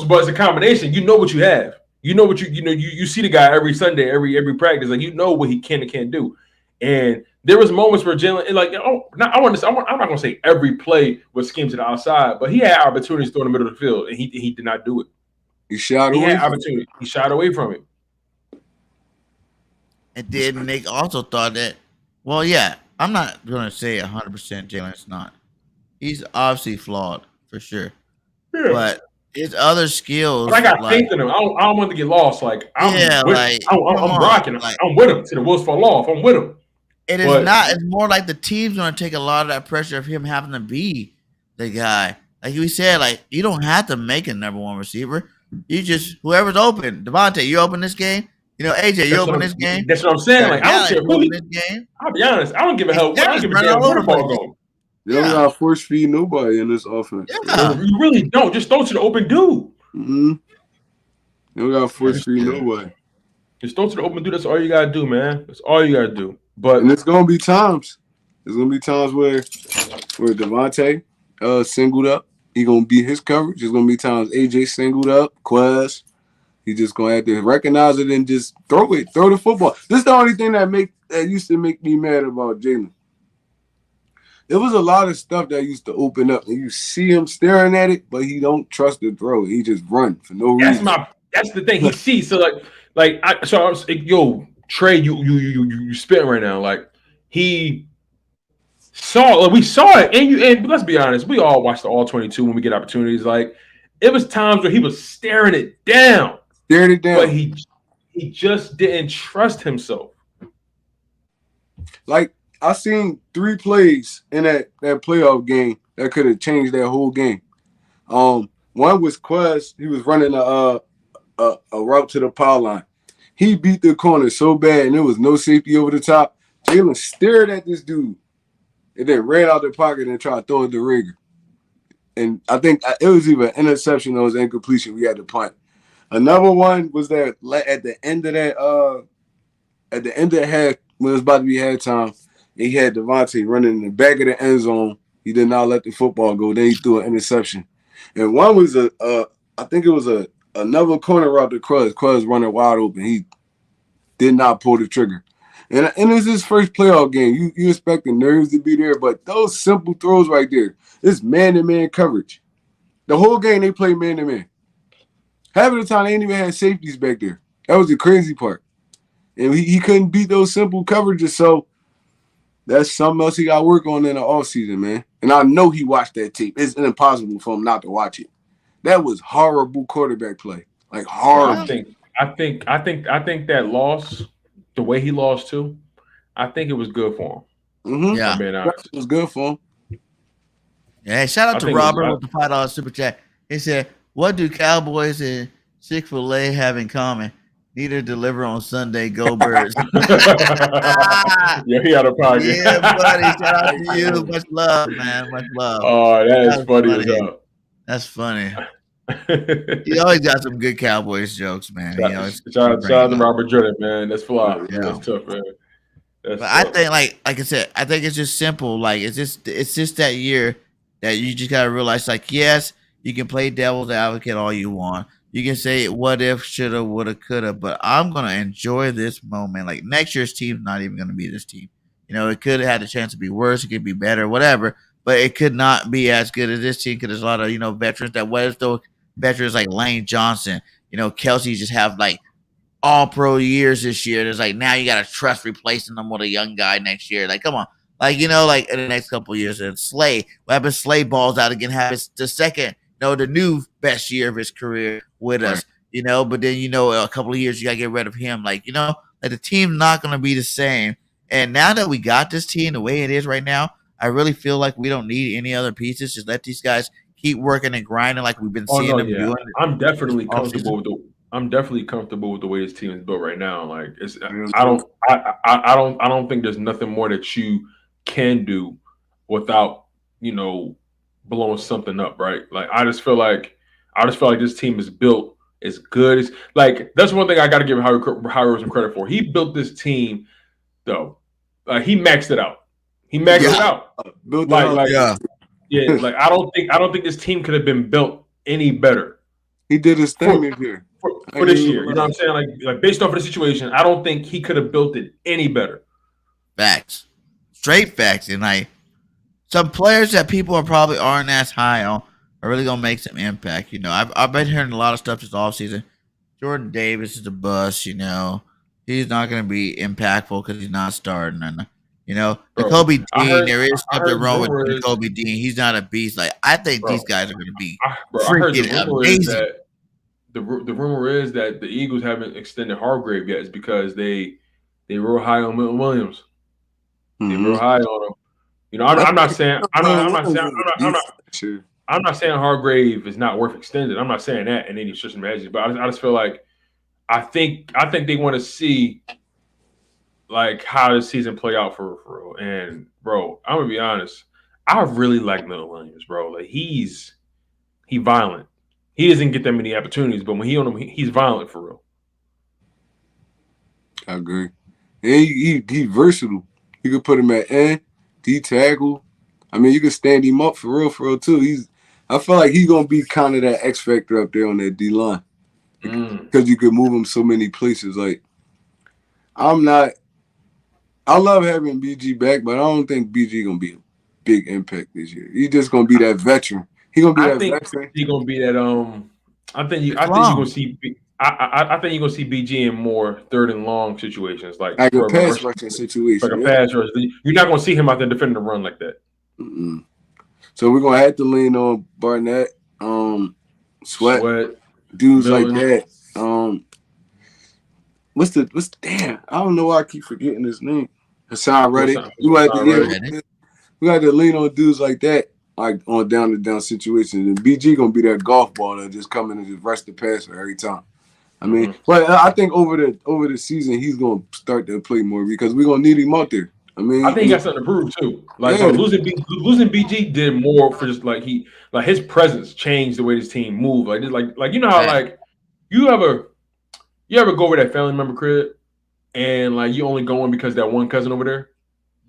but it's a combination. You know what you have. You know what you see the guy every Sunday, every practice. Like, you know what he can and can't do. And there was moments where Jalen, like, I'm not going to say every play was schemed to the outside, but he had opportunities to throw in the middle of the field, and he did not do it. He shot away. He had opportunity. He shot away from it. And then Nick also thought that, well, yeah, I'm not going to say 100% Jalen's not. He's obviously flawed for sure. Yeah. But his other skills. But I got faith in him. I don't want to get lost. Like, I'm rocking him. Like, I'm with him. Till the wheels fall off. I'm with him. It is not. It's more like the team's going to take a lot of that pressure of him having to be the guy. Like we said, like, you don't have to make a number one receiver. You just, whoever's open. Devonta, you open this game? You know, AJ, you open this game? That's what I'm saying. Like, I don't care who this game. I'll be honest. I don't give a hell. I don't give a damn where the ball goes. You don't got to force feed nobody in this offense. Yeah. You really don't. Just throw to the open dude. Mm-hmm. You don't got to force feed nobody. Just throw to the open dude. That's all you got to do, man. That's all you got to do. But and it's going to be times. There's going to be times where Devonta singled up. He going to beat his coverage. There's going to be times AJ singled up. Quez. He just going to have to recognize it and just throw it. Throw the football. This is the only thing that used to make me mad about Jalen. There was a lot of stuff that used to open up, and you see him staring at it, but he don't trust the throw. He just run for no reason. That's the thing. He sees. So Trey, you spitting right now. Like he saw, we saw it, and let's be honest, we all watched the all 22 when we get opportunities. Like it was times where he was staring it down, but he just didn't trust himself. Like. I seen 3 plays in that playoff game that could have changed that whole game. One was Quez. He was running a route to the power line. He beat the corner so bad, and there was no safety over the top. Jalen stared at this dude and then ran out the pocket and tried to throw it to Rigger. And I think it was either an interception or it was incompletion. We had to punt. Another one was that at the end of the half, when it was about to be halftime, he had Devonta running in the back of the end zone. He did not let the football go. Then he threw an interception. And one was I think it was another corner route to Quez. Quez running wide open. He did not pull the trigger. And it's his first playoff game. You expect the nerves to be there, but those simple throws right there, it's man-to-man coverage. The whole game they play man-to-man. Half of the time they ain't even had safeties back there. That was the crazy part. And he couldn't beat those simple coverages, so that's something else he got to work on in the offseason, man. And I know he watched that tape. It's impossible for him not to watch it. That was horrible quarterback play. Like horrible. I think that loss, the way he lost too, I think it was good for him. Mm-hmm. Yeah, it was good for him. Yeah, shout out to Robert with the $5 super chat. He said, "What do Cowboys and Chick-fil-A have in common? Neither deliver on Sunday. Go Birds." Yeah, he had a pocket. Yeah, buddy. Shout out to you. Much love, man. Much love. Oh, that is funny as hell. That's funny. He always got some good Cowboys jokes, man. Shout out to Robert Jordan, man. That's fly. Yeah. That's tough, man. But I think, like I said, I think it's just simple. Like it's just that year that you just gotta realize, like, yes, you can play devil's advocate all you want. You can say what if, shoulda, woulda, coulda, but I'm gonna enjoy this moment. Like next year's team's not even gonna be this team. You know, it could have had a chance to be worse, it could be better, whatever, but it could not be as good as this team because there's a lot of, veterans that was those veterans like Lane Johnson, Kelsey just have like all pro years this year. There's like now you gotta trust replacing them with a young guy next year. Like, come on. Like, like in the next couple of years, and Slay, what happens? Slay balls out again, have the second, the new best year of his career with us, but then, a couple of years, you got to get rid of him. Like, like the team's not going to be the same. And now that we got this team the way it is right now, I really feel like we don't need any other pieces. Just let these guys keep working and grinding like we've been seeing them doing. I'm definitely comfortable with the way this team is built right now. Like, I don't think there's nothing more that you can do without, blowing something up, right? Like I just feel like this team is built as good as, like, that's one thing I got to give Howie some credit for. He built this team, though. He maxed it out. Like I don't think this team could have been built any better. He did his thing this year. For this year, you know what I'm saying? Like based off of the situation, I don't think he could have built it any better. Facts. straight facts. And like some players that people aren't as high on are really gonna make some impact. I've been hearing a lot of stuff this offseason. Jordan Davis is a bust. He's not gonna be impactful because he's not starting. And Nakobe Dean, there is something wrong with Nakobe Dean. He's not a beast. Like I think these guys are gonna be freaking amazing. The rumor is that the Eagles haven't extended Hargrave yet. Is because they real high on Milton Williams. They real high on him. I'm not saying Hargrave is not worth extending. I'm not saying that in any stretch of imagination. But I just feel like I think they want to see like how the season play out for real. And bro, I'm gonna be honest. I really like Milton Williams, bro. Like he's violent. He doesn't get that many opportunities, but when he's violent for real. I agree. And he's versatile. You could put him at end, D tackle. I mean, you could stand him up for real too. I feel like he's gonna be kind of that X factor up there on that D line because you could move him so many places. Like, I love having BG back, but I don't think BG gonna be a big impact this year. He's just gonna be that veteran. He's gonna be that veteran. He's gonna be that. I think you're gonna see. I think you're gonna see BG in more third and long situations, like a pass rushing situation. Like a pass rush. You're not gonna see him out there defending the run like that. Mm-mm. So we're gonna have to lean on Barnett, Sweat, dudes like that. What's damn? I don't know why I keep forgetting his name. Hassan Reddick. We got to lean on dudes like that, like on down to down situations. And BG gonna be that golf ball that just come in and just rush the passer every time. I mean, but I think over the season he's gonna start to play more because we're gonna need him out there. I mean, I think he got something to prove too. Like losing BG did more for just like his presence changed the way this team moved. Like you know how like you ever go over that family member crib and like you only go in because that one cousin over there.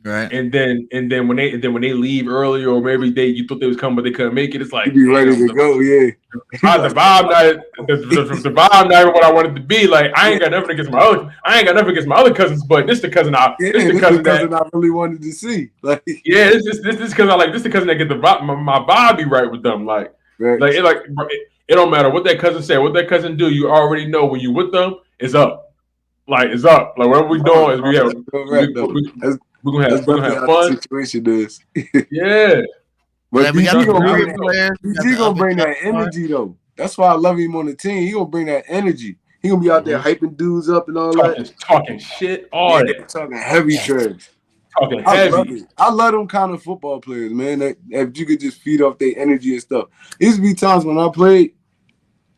Right. And then when they leave early or maybe you thought they was coming but they couldn't make it, it's like you be ready to go, yeah. The vibe not what I wanted to be. Like I ain't got nothing against my other cousins, but this the cousin I really wanted to see. Like this cousin this the cousin that get my vibe be right with them. Like it don't matter what that cousin said, what that cousin do, you already know when you with them, it's up. Like it's up. Like whatever we doing is we're gonna have fun. Situation is. Yeah. But BG gonna bring that energy though. That's why I love him on the team. He gonna bring that energy. He gonna be out there hyping dudes up and all that. Talking shit all day. Talking heavy trash. Talking heavy. I love them kind of football players, man. That if you could just feed off their energy and stuff. There used to be times when I played,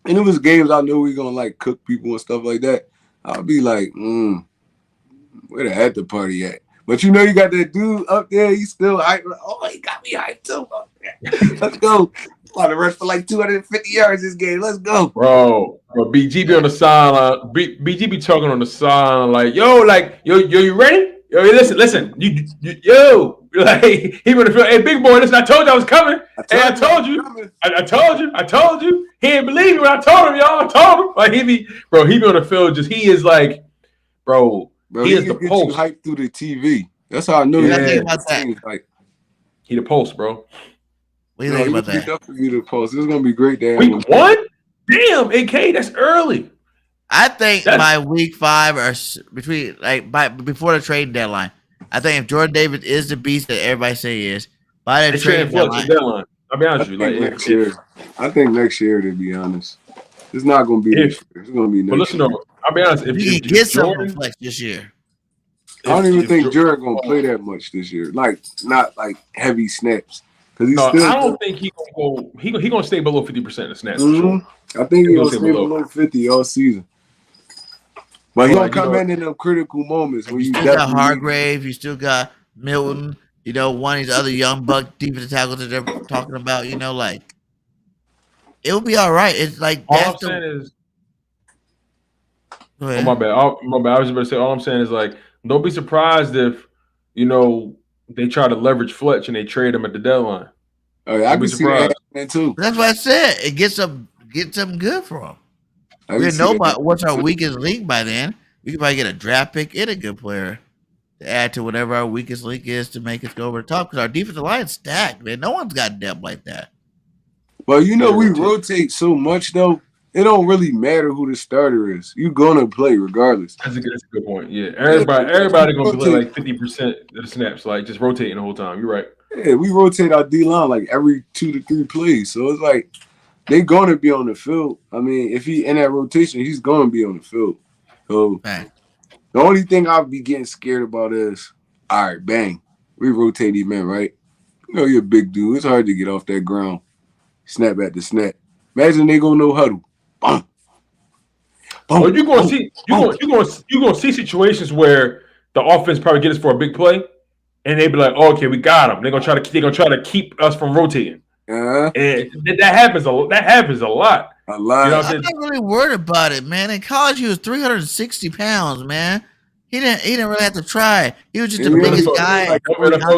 and it was games I knew we gonna like cook people and stuff like that. I'll be like, where the after party at? But you know you got that dude up there, he's still hyped. Oh, he got me hyped too. Let's go. I'm to rush for like 250 yards this game. Let's go. Bro, BG be on the sideline. BG be talking on the sideline like, yo, you ready? Yo, listen. Yo. Like, he would have felt, hey, big boy, listen, I told you I was coming. I told you. He didn't believe me when I told him, y'all. I told him. Like, he be on the field he is like, bro, he is the post. Hyped through the TV. That's how I know. Think about that. Like, he the post, bro. What do you think about that? Definitely the post. This is gonna be great. Week 1? Damn, AK, that's early. I think by week 5 or before the trade deadline, I think if Jordan Davis is the beast that everybody say he is, by the trade deadline, I'll be honest with you. Next year, I think next year, to be honest, it's not gonna be this year. It's gonna be next year. Listen, I'll be honest. If he gets some flex this year. I don't even think Jordan gonna play that much this year. Like not like heavy snaps. I don't think he gonna go. He gonna stay below 50% of the snaps. Sure. I think he gonna stay below 50 all season. But he gonna come in them critical moments when you still got Hargrave, you still got Milton. One of these other young buck defensive tackles that they're talking about. Like it'll be all right. It's like all I'm saying is. Oh, my bad. I was just about to say. All I'm saying is like. Don't be surprised if, they try to leverage Fletch and they trade him at the deadline. Oh, yeah, I can see that too. That's what I said. It gets something good for him. We know what's our weakest link by then. We can probably get a draft pick and a good player. to add to whatever our weakest link is to make us go over the top, because our defensive line is stacked, man. No one's got depth like that. Well, we rotate so much, though. It don't really matter who the starter is. You're gonna play regardless. That's a good point. Yeah, everybody gonna play like 50% of the snaps, like just rotating the whole time. You're right. Yeah, we rotate our D line like every 2 to 3 plays, so it's like they're gonna be on the field. I mean, if he in that rotation, he's gonna be on the field. So the only thing I'll be getting scared about is, all right, bang, we rotate him in, right? You're a big dude. It's hard to get off that ground. Snap at the snap. Imagine they gonna know huddle. Boom. Boom. Well, you're gonna see situations where the offense probably get us for a big play, and they be like, oh, "Okay, we got him." They're gonna try to keep us from rotating. And that happens a lot. A lot. You know I'm not really worried about it, man. In college, he was 360 pounds, man. He didn't really have to try. He was just the biggest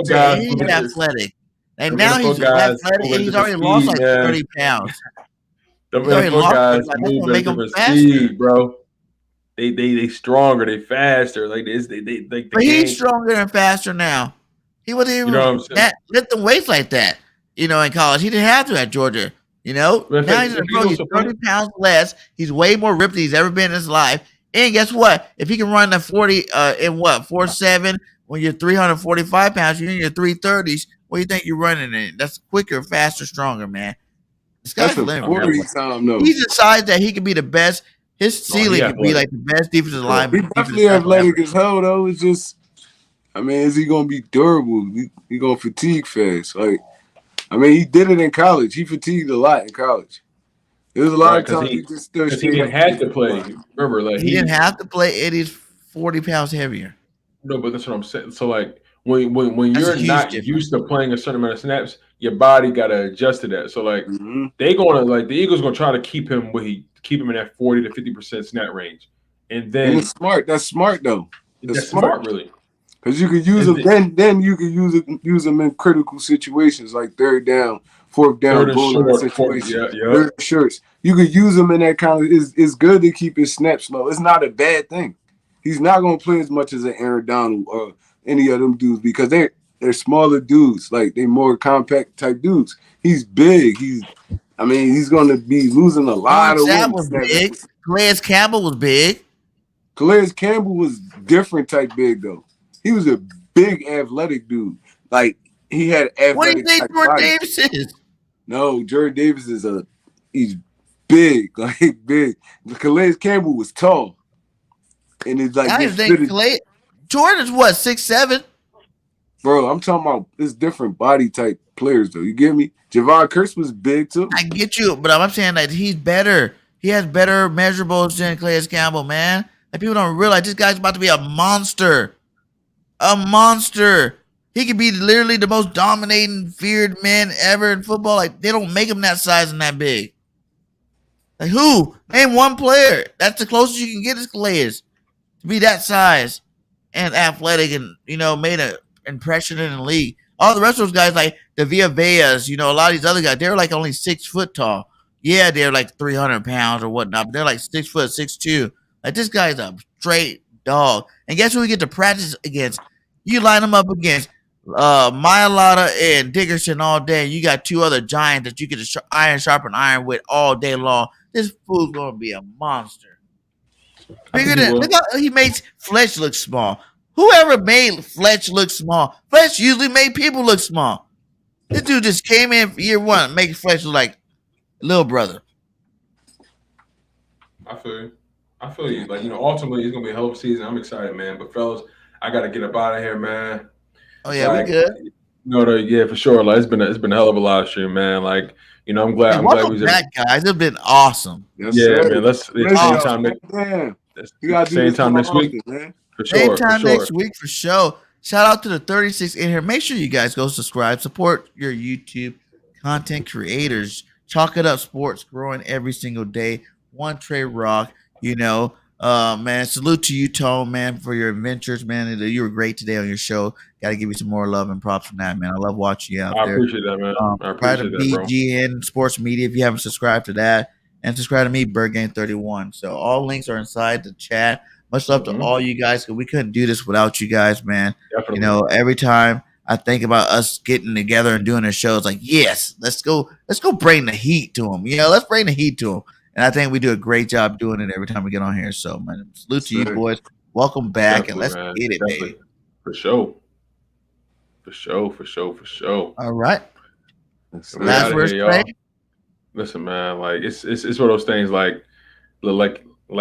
guy. He's athletic. And now he's athletic, and he's already lost like 30 pounds. The guys move at different speed, bro. They stronger, they faster. Like this, but he's stronger and faster now. He wasn't even lifting weights like that. In college, he didn't have to at Georgia. Now he's in pro. He's 30 pounds less. He's way more ripped than he's ever been in his life. And guess what? If he can run the 40 in 4.7 when you're 345 pounds, you're in your 330s. What do you think you're running in? That's quicker, faster, stronger, man. This guy's living. He's decided that he can be the best. His ceiling could be like the best defensive lineman. He's definitely athletic as hell, though. It's just, is he going to be durable? He going to fatigue fast. He did it in college. He fatigued a lot in college. There was a lot of times he didn't have to play. Remember, he didn't have to play, and he's 40 pounds heavier. No, but that's what I'm saying. So, when you're not used to playing a certain amount of snaps, your body got to adjust to that. So, they the Eagles going to try to keep him in that 40 to 50% snap range, and then it's smart. That's smart though. That's smart, really. Because you could use them. Then you could use them in critical situations like third down, fourth down, third shorts. You could use them in that kind of. It's good to keep his snaps low. It's not a bad thing. He's not going to play as much as an Aaron Donald or any of them dudes because they're smaller dudes. Like they're more compact type dudes. He's big. He's going to be losing a lot of weight. That was big. Calais Campbell was big. Calais Campbell was different type big though. He was a big athletic dude. Like he had athletic. What do you think Jordan Davis is? No, Jordan Davis he's big, like big. Calais Campbell was tall. And it's like Jordan's what, 6'7"? Bro, I'm talking about this different body type players though. You get me? Javon Curse was big too. I get you, but I'm saying that he's better. He has better measurables than Calais Campbell, man. Like people don't realize this guy's about to be a monster. A monster. He could be literally the most dominating, feared man ever in football. Like they don't make him that size and that big. Like who? Name one player. That's the closest you can get is Calais to be that size and athletic and made an impression in the league. All the rest of those guys like the Villaveas, a lot of these other guys, they're like only 6 foot tall. Yeah, they're like 300 pounds or whatnot, but they're like 6 foot, 6'2". Like this guy's a straight dog. And guess who we get to practice against? You line them up against Mailata and Dickerson all day. You got 2 other giants that you get to iron sharpen iron with all day long. This fool's gonna be a monster. Look how he makes Fletch look small. Whoever made Fletch look small, Fletch usually made people look small. This dude just came in for year 1, making Fletch look like little brother. I feel you. Ultimately, it's gonna be a hell of a season. I'm excited, man. But fellas, I gotta get up out of here, man. Oh yeah, we good. Yeah, for sure. Like it's been a hell of a live stream, man. Like I'm glad. I'm glad we was back, guys. It's been awesome. Yes, man. Let's same time next week, man. For sure. Same time next week for sure. Shout out to the 36 in here. Make sure you guys go subscribe. Support your YouTube content creators. Chalk it up sports, growing every single day. OneTreRoc, man. Salute to you, Tone, man, for your adventures, man. You were great today on your show. Got to give you some more love and props from that, man. I love watching you out there. I appreciate that, man. I appreciate that, BGN Sports Media, if you haven't subscribed to that, and subscribe to me, Birdgang 31. So all links are inside the chat. Much love to all you guys, because we couldn't do this without you guys, man. Definitely. You know, every time I think about us getting together and doing a show, it's like, yes, let's go bring the heat to them. You know, let's bring the heat to them. And I think we do a great job doing it every time we get on here. So, man, salute to you boys. Welcome back, and let's get it, baby. For sure. All right. Last words, y'all. Listen, man, like it's one of those things. Like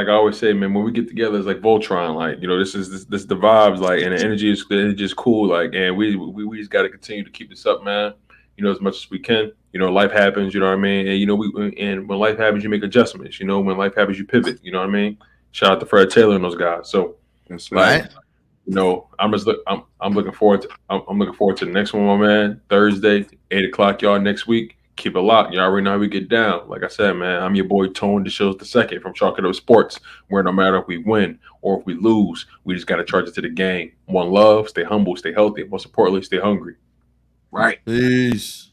I always say, man, when we get together, it's like Voltron. Like, you know, this the vibes, like, and the energy is cool. Like, and we just got to continue to keep this up, man. You know, as much as we can. You know, life happens. You know what I mean? And you know, and when life happens, you make adjustments. You know, when life happens, you pivot. You know what I mean? Shout out to Fred Taylor and those guys. So, that's right. You know, I'm looking forward to the next one, my man. Thursday, 8:00, y'all, next week. Keep it locked. Y'all already know how we get down. Like I said, man, I'm your boy Tone DeShields II from Chalk It Up Sports, where no matter if we win or if we lose, we just got to charge it to the game. One love, stay humble, stay healthy, and most importantly, stay hungry. Right. Peace.